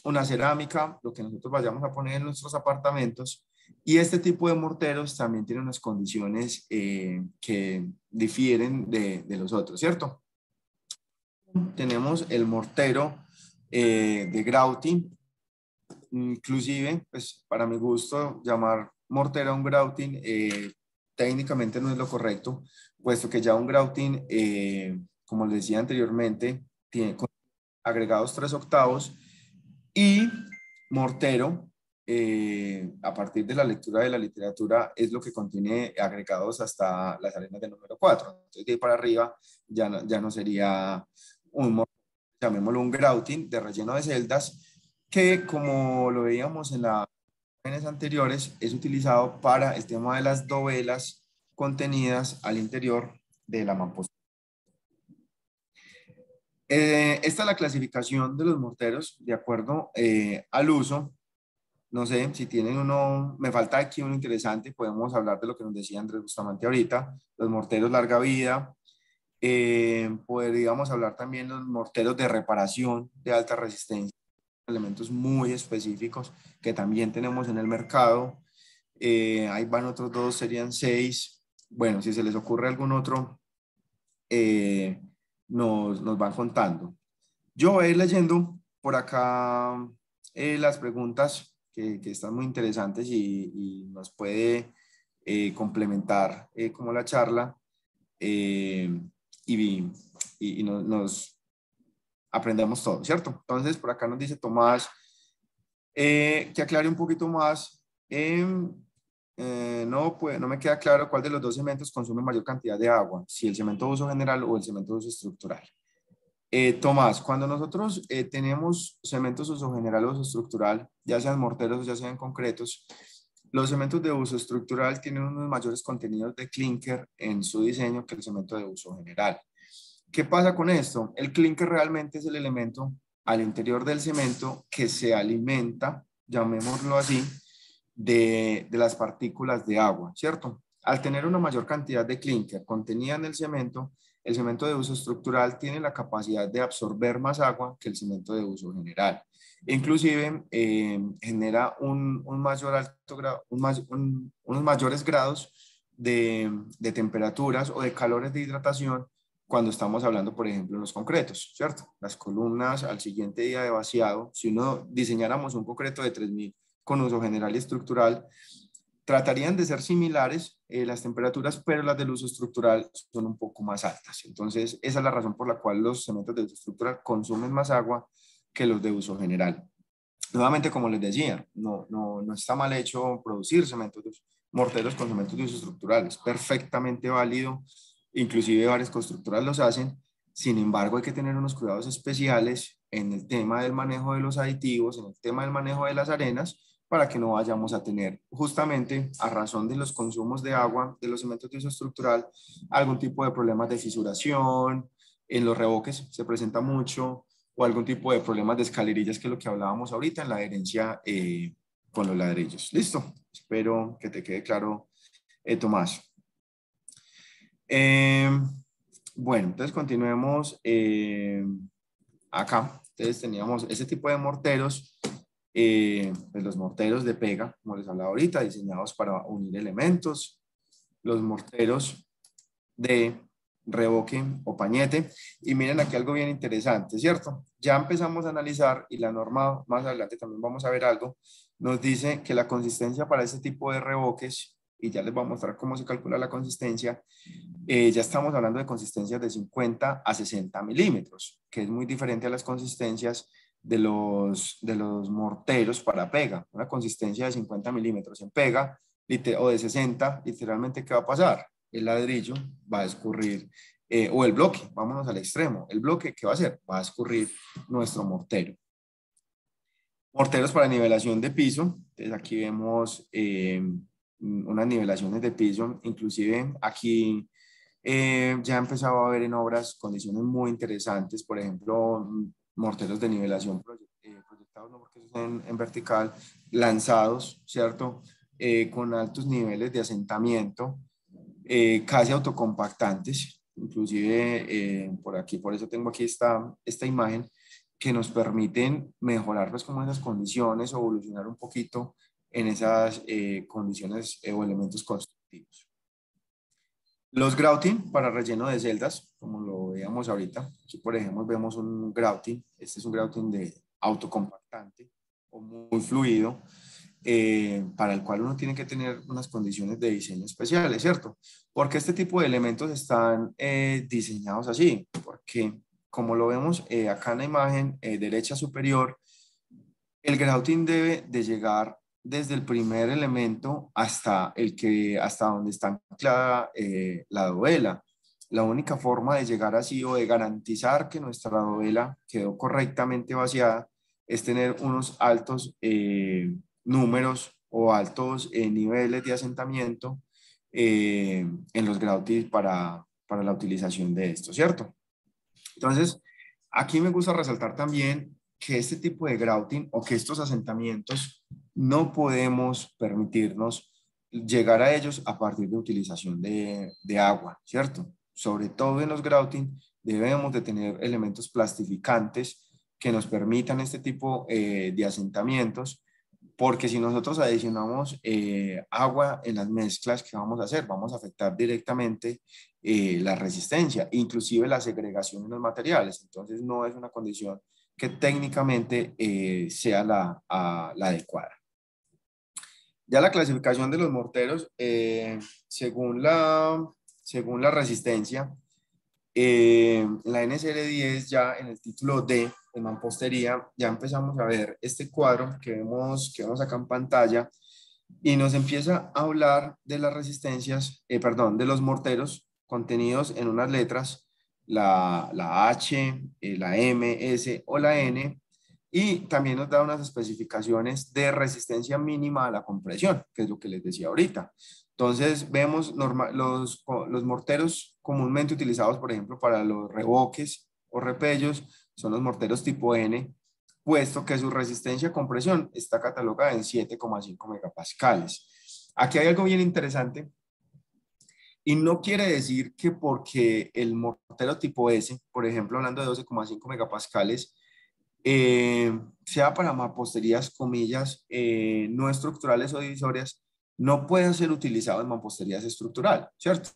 una cerámica, lo que nosotros vayamos a poner en nuestros apartamentos. Y este tipo de morteros también tienen unas condiciones que difieren de los otros, ¿cierto? Tenemos el mortero de grouting. Inclusive, pues para mi gusto, llamar mortero a un grouting técnicamente no es lo correcto, puesto que ya un grouting, como les decía anteriormente, tiene agregados 3/8 y mortero, a partir de la lectura de la literatura, es lo que contiene agregados hasta las arenas del número 4. Entonces, de ahí para arriba ya no sería un mortero, llamémoslo un grouting de relleno de celdas, que como lo veíamos en las imágenes anteriores, es utilizado para el tema de las dovelas contenidas al interior de la mampostería. Esta es la clasificación de los morteros de acuerdo al uso. No sé si tienen uno, me falta aquí uno interesante, podemos hablar de lo que nos decía Andrés Bustamante ahorita, los morteros larga vida. Podríamos hablar también de los morteros de reparación de alta resistencia, elementos muy específicos que también tenemos en el mercado. Ahí van otros dos, serían 6. Bueno, si se les ocurre algún otro, nos van contando. Yo voy a ir leyendo por acá las preguntas que están muy interesantes y nos puede complementar como la charla y nos aprendemos todo, ¿cierto? Entonces, por acá nos dice Tomás que aclare un poquito más. No me queda claro cuál de los dos cementos consume mayor cantidad de agua, si el cemento de uso general o el cemento de uso estructural. Tomás, cuando nosotros tenemos cementos de uso general o uso estructural, ya sean morteros o ya sean concretos, los cementos de uso estructural tienen unos mayores contenidos de clinker en su diseño que el cemento de uso general. ¿Qué pasa con esto? El clinker realmente es el elemento al interior del cemento que se alimenta, llamémoslo así, de las partículas de agua, ¿cierto? Al tener una mayor cantidad de clinker contenida en el cemento de uso estructural tiene la capacidad de absorber más agua que el cemento de uso general. Inclusive genera unos mayores grados de temperaturas o de calores de hidratación cuando estamos hablando, por ejemplo, en los concretos, ¿cierto? Las columnas al siguiente día de vaciado, si uno diseñáramos un concreto de 3000 con uso general y estructural, tratarían de ser similares las temperaturas, pero las del uso estructural son un poco más altas. Entonces, esa es la razón por la cual los cementos de uso estructural consumen más agua que los de uso general. Nuevamente, como les decía, no está mal hecho producir morteros con cementos de uso estructural. Es perfectamente válido, inclusive varias constructoras los hacen. Sin embargo, hay que tener unos cuidados especiales en el tema del manejo de los aditivos, en el tema del manejo de las arenas, para que no vayamos a tener, justamente a razón de los consumos de agua de los cementos de uso estructural, algún tipo de problemas de fisuración, en los revoques se presenta mucho, o algún tipo de problemas de escalerillas, que es lo que hablábamos ahorita en la adherencia con los ladrillos. Listo, espero que te quede claro, Tomás. Bueno, entonces continuemos acá. Entonces teníamos ese tipo de morteros, pues los morteros de pega, como les hablaba ahorita, diseñados para unir elementos, los morteros de revoque o pañete. Y miren aquí algo bien interesante, ¿cierto? Ya empezamos a analizar y la norma, más adelante también vamos a ver algo, nos dice que la consistencia para este tipo de revoques, y ya les voy a mostrar cómo se calcula la consistencia, ya estamos hablando de consistencias de 50 a 60 milímetros, que es muy diferente a las consistencias de los morteros para pega. Una consistencia de 50 milímetros en pega o de 60, literalmente, ¿qué va a pasar? El ladrillo va a escurrir, o el bloque, vámonos al extremo, el bloque, ¿qué va a hacer? Va a escurrir nuestro mortero. Morteros para nivelación de piso. Entonces aquí vemos unas nivelaciones de piso, inclusive aquí ya empezaba a ver en obras condiciones muy interesantes, por ejemplo, morteros de nivelación proyectados, no porque son en vertical, lanzados, ¿cierto? Con altos niveles de asentamiento, casi autocompactantes, inclusive por aquí, por eso tengo aquí esta imagen, que nos permiten mejorar pues como esas condiciones o evolucionar un poquito en esas condiciones o elementos constructivos. Los grouting para relleno de celdas, como lo veíamos ahorita. Aquí, por ejemplo, vemos un grouting. Este es un grouting de autocompactante o muy fluido, para el cual uno tiene que tener unas condiciones de diseño especiales, ¿cierto? Porque este tipo de elementos están diseñados así, porque como lo vemos acá en la imagen derecha superior, el grouting debe de llegar desde el primer elemento hasta donde está anclada la dovela. La única forma de llegar así o de garantizar que nuestra dovela quedó correctamente vaciada es tener unos altos números o altos niveles de asentamiento en los groutings para la utilización de esto, ¿cierto? Entonces, aquí me gusta resaltar también que este tipo de grouting o que estos asentamientos no podemos permitirnos llegar a ellos a partir de utilización de agua, ¿cierto? Sobre todo en los grouting debemos de tener elementos plastificantes que nos permitan este tipo de asentamientos, porque si nosotros adicionamos agua en las mezclas que vamos a hacer, vamos a afectar directamente la resistencia, inclusive la segregación en los materiales. Entonces no es una condición que técnicamente sea la adecuada. Ya la clasificación de los morteros, según la resistencia, la NSR10 ya en el título D de mampostería, ya empezamos a ver este cuadro que vemos acá en pantalla y nos empieza a hablar de las resistencias, de los morteros contenidos en unas letras, la H, la M, S o la N, y también nos da unas especificaciones de resistencia mínima a la compresión, que es lo que les decía ahorita. Entonces vemos los morteros comúnmente utilizados, por ejemplo, para los revoques o repellos, son los morteros tipo N, puesto que su resistencia a compresión está catalogada en 7,5 megapascales. Aquí hay algo bien interesante, y no quiere decir que porque el mortero tipo S, por ejemplo, hablando de 12,5 megapascales, sea para mamposterías, comillas, no estructurales o divisorias, no puede ser utilizado en mamposterías estructural, ¿cierto?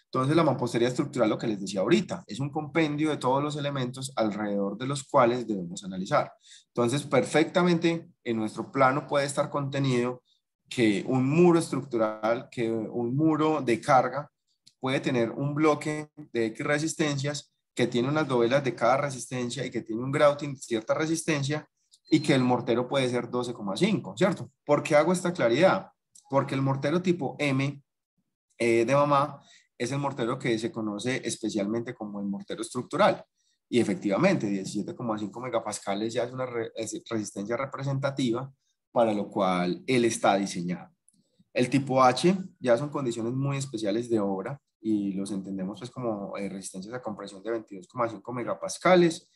Entonces la mampostería estructural, lo que les decía ahorita, es un compendio de todos los elementos alrededor de los cuales debemos analizar. Entonces perfectamente en nuestro plano puede estar contenido que un muro estructural, que un muro de carga puede tener un bloque de X resistencias que tiene unas dovelas de cada resistencia y que tiene un grouting de cierta resistencia y que el mortero puede ser 12,5, ¿cierto? ¿Por qué hago esta claridad? Porque el mortero tipo M de mamá es el mortero que se conoce especialmente como el mortero estructural. Y efectivamente, 17,5 megapascales ya es una resistencia representativa para lo cual él está diseñado. El tipo H ya son condiciones muy especiales de obra y los entendemos pues como resistencias a compresión de 22,5 megapascales.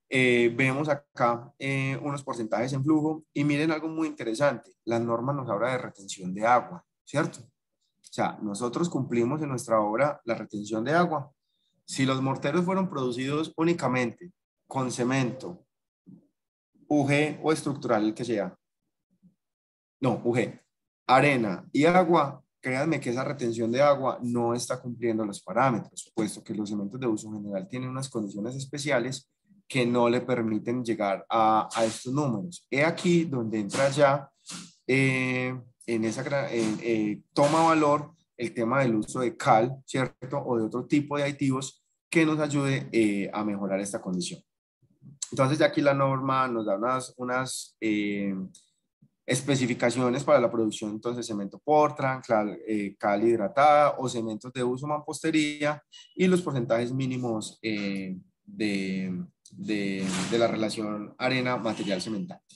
Vemos acá unos porcentajes en flujo y miren algo muy interesante, la norma nos habla de retención de agua, ¿cierto? O sea, nosotros cumplimos en nuestra obra la retención de agua. Si los morteros fueron producidos únicamente con cemento, UG o estructural, el que sea, no, UG, arena y agua, créanme que esa retención de agua no está cumpliendo los parámetros, puesto que los cementos de uso general tienen unas condiciones especiales que no le permiten llegar a estos números. He aquí donde entra ya toma valor el tema del uso de cal, ¿cierto? O de otro tipo de aditivos que nos ayude a mejorar esta condición. Entonces ya aquí la norma nos da unas especificaciones para la producción entonces cemento Portland, cal hidratada o cementos de uso mampostería y los porcentajes mínimos de la relación arena-material cementante.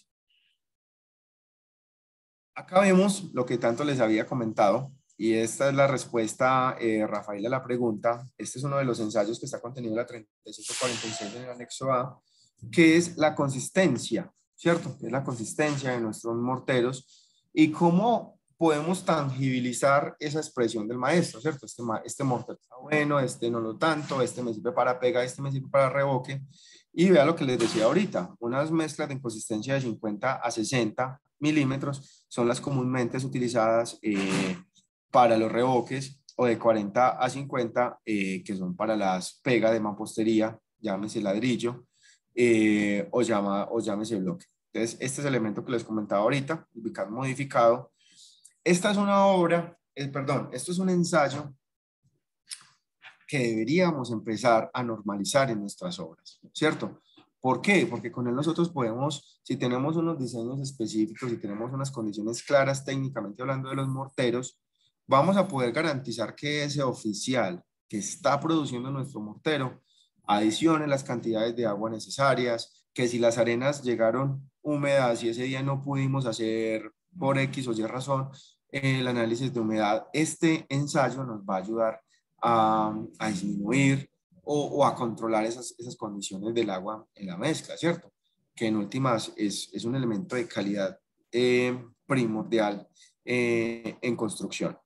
Acá vemos lo que tanto les había comentado y esta es la respuesta, Rafael, a la pregunta. Este es uno de los ensayos que está contenido en la 3746 en el anexo A, que es la consistencia, ¿cierto? Es la consistencia de nuestros morteros y cómo podemos tangibilizar esa expresión del maestro, ¿cierto? Este mortero está bueno, este no lo tanto, este me sirve para pega, este me sirve para revoque. Y vea lo que les decía ahorita, unas mezclas de inconsistencia de 50 a 60 milímetros son las comúnmente utilizadas para los revoques, o de 40 a 50 que son para las pegas de mampostería, llámese ladrillo, o llámese bloque. Entonces, este es el elemento que les comentaba ahorita, ubicar modificado. Esta es una obra, esto es un ensayo que deberíamos empezar a normalizar en nuestras obras, ¿cierto? ¿Por qué? Porque con él nosotros podemos, si tenemos unos diseños específicos, si tenemos unas condiciones claras técnicamente hablando de los morteros, vamos a poder garantizar que ese oficial que está produciendo nuestro mortero adicione las cantidades de agua necesarias, que si las arenas llegaron húmedas y ese día no pudimos hacer por X o Y razón el análisis de humedad, este ensayo nos va a ayudar a disminuir o a controlar esas condiciones del agua en la mezcla, ¿cierto? Que en últimas es un elemento de calidad primordial en construcción.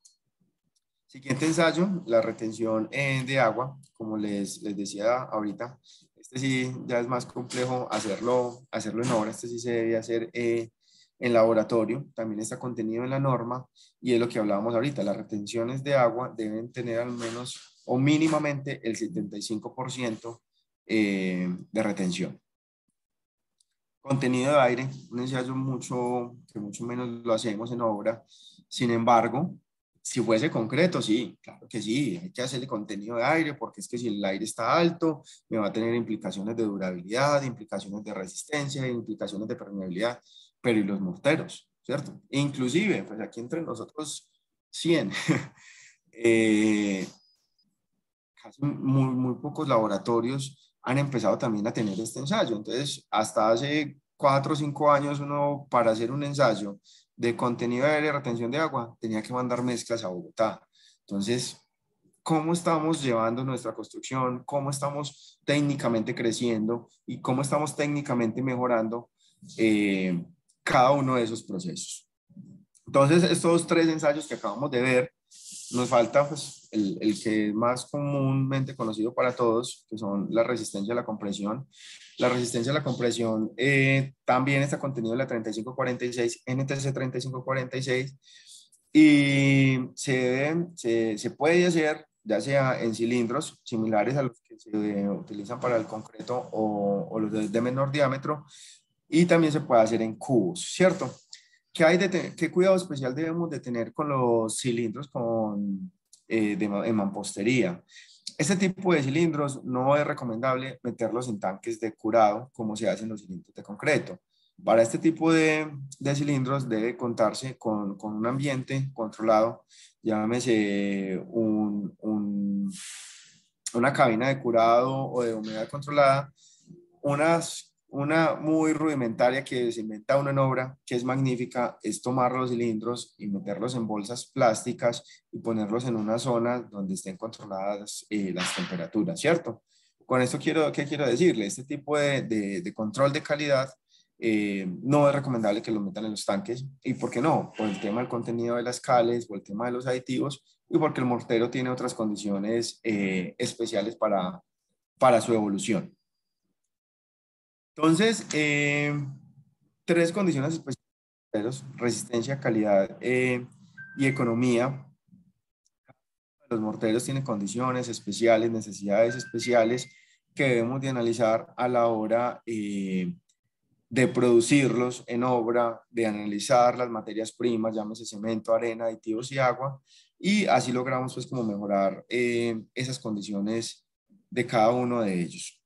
Siguiente ensayo, la retención de agua, como les decía ahorita, este sí ya es más complejo hacerlo en obra, este sí se debe hacer en laboratorio, también está contenido en la norma y es lo que hablábamos ahorita, las retenciones de agua deben tener al menos o mínimamente el 75% de retención. Contenido de aire, un ensayo que mucho menos lo hacemos en obra, sin embargo, si fuese concreto, sí, claro que sí, hay que hacerle contenido de aire porque es que si el aire está alto, me va a tener implicaciones de durabilidad, implicaciones de resistencia, implicaciones de permeabilidad, pero ¿y los morteros? ¿Cierto? E inclusive, pues aquí entre nosotros 100, casi muy pocos laboratorios han empezado también a tener este ensayo, entonces hasta hace 4 o 5 años uno para hacer un ensayo de contenido de aire y retención de agua, tenía que mandar mezclas a Bogotá. Entonces, ¿cómo estamos llevando nuestra construcción? ¿Cómo estamos técnicamente creciendo? ¿Y cómo estamos técnicamente mejorando cada uno de esos procesos? Entonces, estos 3 ensayos que acabamos de ver, nos falta pues, el que es más comúnmente conocido para todos, que son la resistencia a la compresión. La resistencia a la compresión también está contenido en la 3546, NTC 3546, y se puede hacer ya sea en cilindros similares a los que se utilizan para el concreto o los de menor diámetro, y también se puede hacer en cubos, ¿cierto? ¿Qué cuidado especial debemos de tener con los cilindros en mampostería? Este tipo de cilindros no es recomendable meterlos en tanques de curado como se hacen los cilindros de concreto. Para este tipo de cilindros debe contarse con un ambiente controlado, llámese una cabina de curado o de humedad controlada, una muy rudimentaria que se inventa uno en obra, que es magnífica, es tomar los cilindros y meterlos en bolsas plásticas y ponerlos en una zona donde estén controladas las temperaturas, ¿cierto? Con esto ¿qué quiero decirle? Este tipo de control de calidad no es recomendable que lo metan en los tanques. ¿Y por qué no? Por el tema del contenido de las cales, por el tema de los aditivos y porque el mortero tiene otras condiciones especiales para su evolución. Entonces, 3 condiciones especiales: resistencia, calidad y economía. Los morteros tienen condiciones especiales, necesidades especiales que debemos de analizar a la hora de producirlos en obra, de analizar las materias primas, llámese cemento, arena, aditivos y agua, y así logramos pues como mejorar esas condiciones de cada uno de ellos.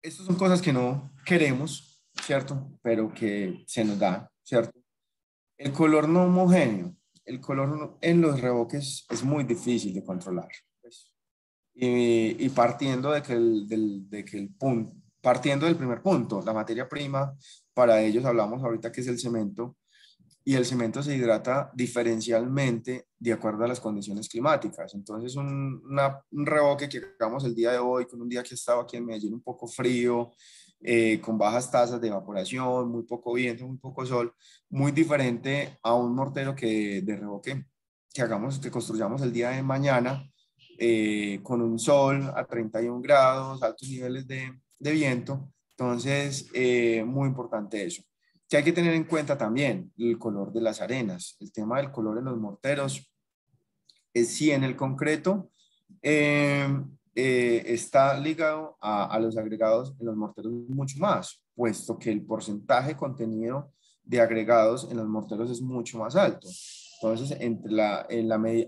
Estas son cosas que no queremos, ¿cierto? Pero que se nos da, ¿cierto? El color no homogéneo. El color en los revoques es muy difícil de controlar. Pues. Y partiendo partiendo del primer punto, la materia prima, para ellos hablamos ahorita que es el cemento, y el cemento se hidrata diferencialmente de acuerdo a las condiciones climáticas. Entonces, un revoque que hagamos el día de hoy, con un día que estaba aquí en Medellín un poco frío, con bajas tasas de evaporación, muy poco viento, muy poco sol, muy diferente a un mortero de revoque que construyamos el día de mañana, con un sol a 31 grados, altos niveles de viento. Entonces, muy importante eso. Que hay que tener en cuenta también el color de las arenas. El tema del color en los morteros es si en el concreto eh, está ligado a los agregados en los morteros mucho más, puesto que el porcentaje contenido de agregados en los morteros es mucho más alto. Entonces,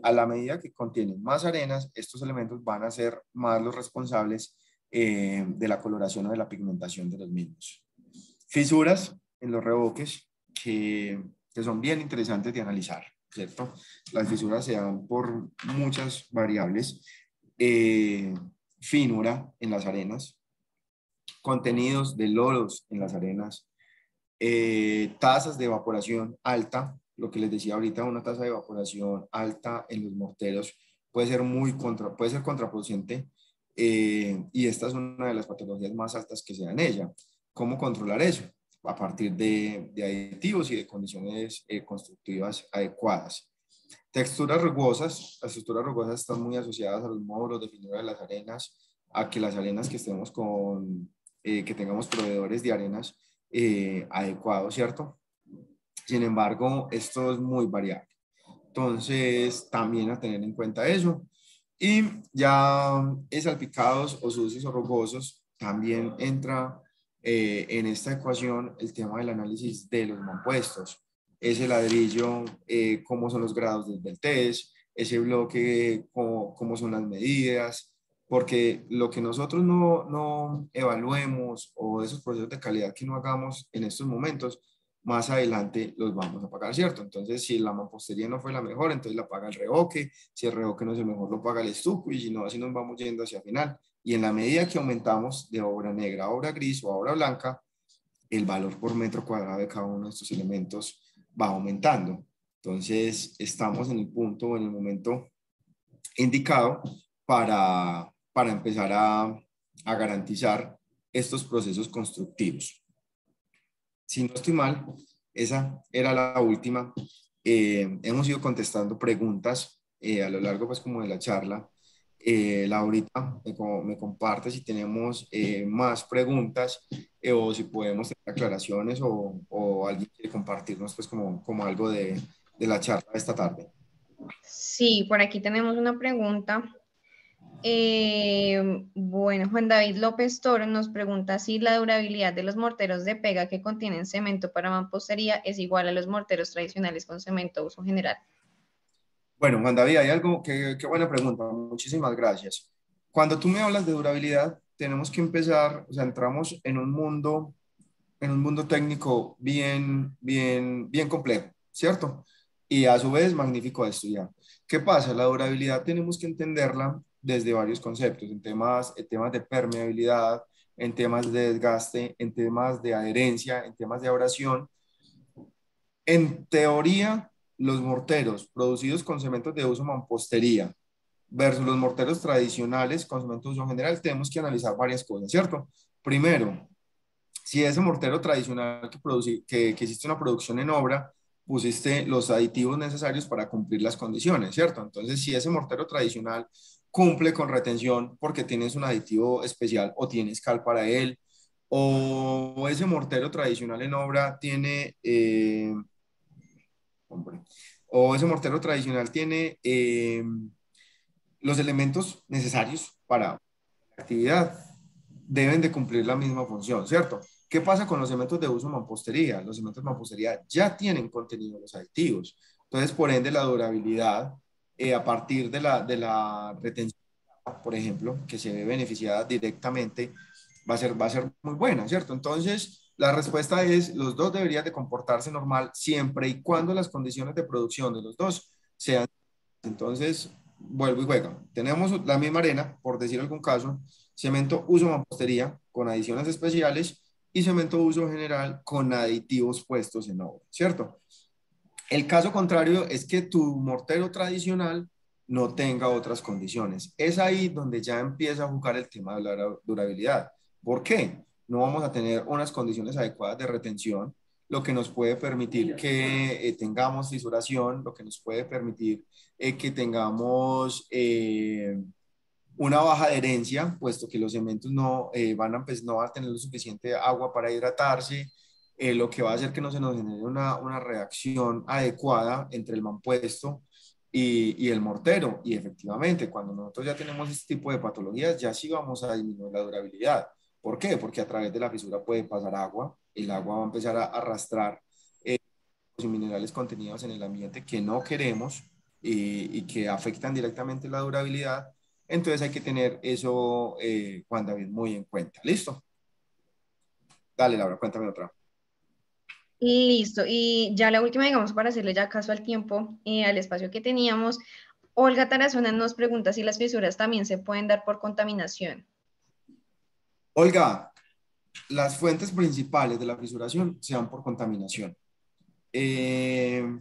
a la medida que contienen más arenas, estos elementos van a ser más los responsables de la coloración o de la pigmentación de los mismos. Fisuras en los revoques que son bien interesantes de analizar, ¿cierto? Las fisuras se dan por muchas variables. Finura en las arenas, contenidos de lodos en las arenas, tasas de evaporación alta, lo que les decía ahorita, una tasa de evaporación alta en los morteros puede ser puede ser contraproducente, y esta es una de las patologías más altas que se da en ella. ¿Cómo controlar eso? A partir de aditivos y de condiciones constructivas adecuadas. Texturas rugosas. Las texturas rugosas están muy asociadas a los módulos de finura de las arenas, a que las arenas que estemos que tengamos proveedores de arenas adecuados, ¿cierto? Sin embargo, esto es muy variable. Entonces, también a tener en cuenta eso. Y ya salpicados o sucios o rugosos, también entra en esta ecuación el tema del análisis de los compuestos. Ese ladrillo, cómo son los grados del test, ese bloque, cómo son las medidas, porque lo que nosotros no evaluemos o esos procesos de calidad que no hagamos en estos momentos, más adelante los vamos a pagar, ¿cierto? Entonces, si la mampostería no fue la mejor, entonces la paga el revoque, si el revoque no es el mejor, lo paga el estuco, y si no, así nos vamos yendo hacia final. Y en la medida que aumentamos de obra negra a obra gris o a obra blanca, el valor por metro cuadrado de cada uno de estos elementos va aumentando. Entonces, estamos en el punto, en el momento indicado para empezar a garantizar estos procesos constructivos. Si no estoy mal, esa era la última. Hemos ido contestando preguntas a lo largo, pues, como de la charla. Laurita, me comparte si tenemos más preguntas, o si podemos tener aclaraciones, o alguien quiere compartirnos, pues, como algo de la charla de esta tarde. Sí, por aquí tenemos una pregunta. Bueno, Juan David López Toro nos pregunta si la durabilidad de los morteros de pega que contienen cemento para mampostería es igual a los morteros tradicionales con cemento de uso general. Bueno, Juan David, hay algo, qué buena pregunta, muchísimas gracias. Cuando tú me hablas de durabilidad, tenemos que empezar, o sea, entramos en un mundo técnico bien complejo, ¿cierto? Y a su vez magnífico de estudiar. ¿Qué pasa? La durabilidad tenemos que entenderla desde varios conceptos, en temas de permeabilidad, en temas de desgaste, en temas de adherencia, en temas de abrasión. En teoría, los morteros producidos con cementos de uso mampostería versus los morteros tradicionales con cemento de uso general, tenemos que analizar varias cosas, ¿cierto? Primero, si ese mortero tradicional que hiciste una producción en obra, pusiste los aditivos necesarios para cumplir las condiciones, ¿cierto? Entonces, si ese mortero tradicional cumple con retención porque tienes un aditivo especial o tienes cal para él, o ese mortero tradicional en obra tiene, o ese mortero tradicional tiene los elementos necesarios para la actividad, deben de cumplir la misma función, ¿cierto? ¿Qué pasa con los cementos de uso mampostería? Los cementos de mampostería ya tienen contenido los aditivos. Entonces, por ende, la durabilidad a partir de la retención, por ejemplo, que se ve beneficiada directamente, va a ser muy buena, ¿cierto? Entonces, la respuesta es, los dos deberían de comportarse normal siempre y cuando las condiciones de producción de los dos sean. Entonces, vuelvo y juega. Tenemos la misma arena, por decir algún caso, cemento uso mampostería con adiciones especiales y cemento uso general con aditivos puestos en obra, ¿cierto? El caso contrario es que tu mortero tradicional no tenga otras condiciones. Es ahí donde ya empieza a jugar el tema de la durabilidad. ¿Por qué? no vamos a tener unas condiciones adecuadas de retención, lo que nos puede permitir que tengamos fisuración, lo que nos puede permitir que tengamos una baja adherencia, puesto que los cementos no, pues, no van a tener lo suficiente agua para hidratarse, lo que va a hacer que no se nos genere una reacción adecuada entre el mampuesto y el mortero. Y efectivamente, cuando nosotros ya tenemos este tipo de patologías, ya sí vamos a disminuir la durabilidad. ¿Por qué? Porque a través de la fisura puede pasar agua, el agua va a empezar a arrastrar los minerales contenidos en el ambiente que no queremos y que afectan directamente la durabilidad. Entonces hay que tener eso, Juan David, muy en cuenta. ¿Listo? Dale, Laura, cuéntame otra. Listo, y ya la última, digamos, para hacerle ya caso al tiempo, al espacio que teníamos, Olga Tarazona nos pregunta si las fisuras también se pueden dar por contaminación. Olga, las fuentes principales de la fisuración se dan por contaminación. Eh,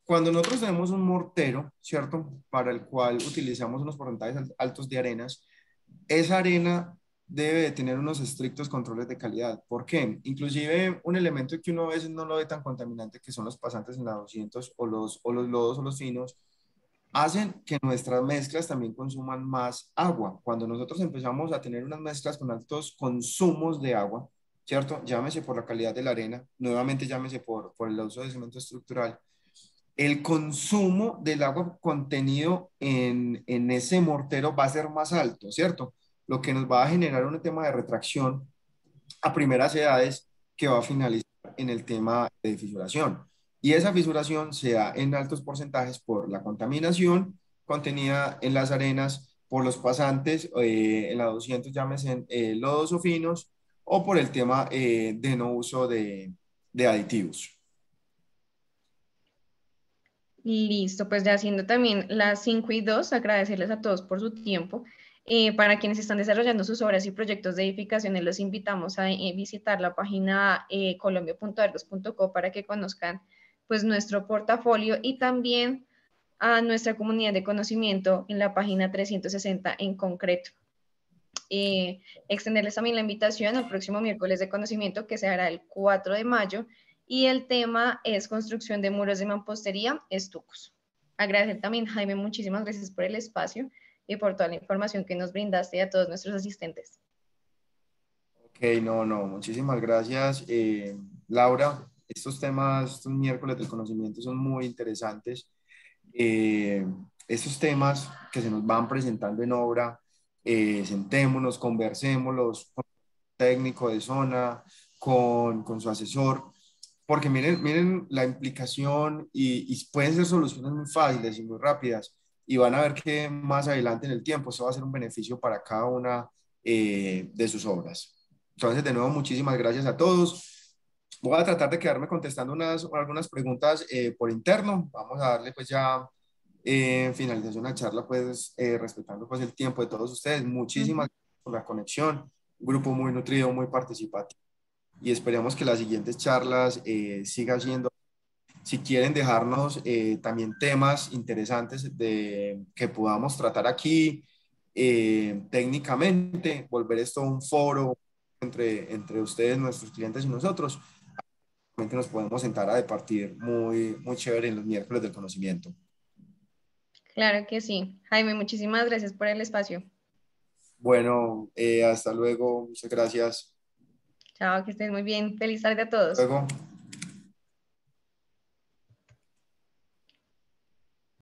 Cuando nosotros tenemos un mortero, ¿cierto? Para el cual utilizamos unos porcentajes altos de arenas, esa arena debe de tener unos estrictos controles de calidad. ¿Por qué? Inclusive un elemento que uno a veces no lo ve tan contaminante, que son los pasantes en la 200 o los lodos o los finos, hacen que nuestras mezclas también consuman más agua. Cuando nosotros empezamos a tener unas mezclas con altos consumos de agua, ¿cierto? Llámese por la calidad de la arena, nuevamente llámese por el uso de cemento estructural, el consumo del agua contenido en ese mortero va a ser más alto, ¿cierto? Lo que nos va a generar un tema de retracción a primeras edades que va a finalizar en el tema de fisuración. Y esa fisuración se da en altos porcentajes por la contaminación contenida en las arenas, por los pasantes, en la 200 llámese lodos o finos, o por el tema de no uso de aditivos. Listo, pues ya haciendo también las 5 y 2, agradecerles a todos por su tiempo. Para quienes están desarrollando sus obras y proyectos de edificaciones, los invitamos a visitar la página colombia.argos.co para que conozcan pues nuestro portafolio y también a nuestra comunidad de conocimiento en la página 360 en concreto. Extenderles también la invitación al próximo miércoles de conocimiento que se hará el 4 de mayo y el tema es construcción de muros de mampostería, estucos. Agradecer también, Jaime, muchísimas gracias por el espacio y por toda la información que nos brindaste y a todos nuestros asistentes. Ok, no, muchísimas gracias, Laura. Estos temas, estos miércoles del conocimiento son muy interesantes. Eh, Estos temas que se nos van presentando en obra, sentémonos, conversémoslos con el técnico de zona, con su asesor, porque miren la implicación y pueden ser soluciones muy fáciles y muy rápidas y van a ver que más adelante en el tiempo eso va a ser un beneficio para cada una de sus obras. Entonces, de nuevo, muchísimas gracias a todos. Voy a tratar de quedarme contestando algunas preguntas por interno. Vamos a darle pues ya finalización a la charla, pues respetando pues el tiempo de todos ustedes. Muchísimas gracias por la conexión. Un grupo muy nutrido, muy participativo. Y esperemos que las siguientes charlas sigan siendo, si quieren dejarnos también temas interesantes que podamos tratar aquí técnicamente, volver esto un foro entre ustedes, nuestros clientes y nosotros. Realmente nos podemos sentar a departir muy chévere en los miércoles del conocimiento. Claro que sí. Jaime, muchísimas gracias por el espacio. Bueno, hasta luego. Muchas gracias. Chao, que estén muy bien. Feliz tarde a todos. Hasta luego.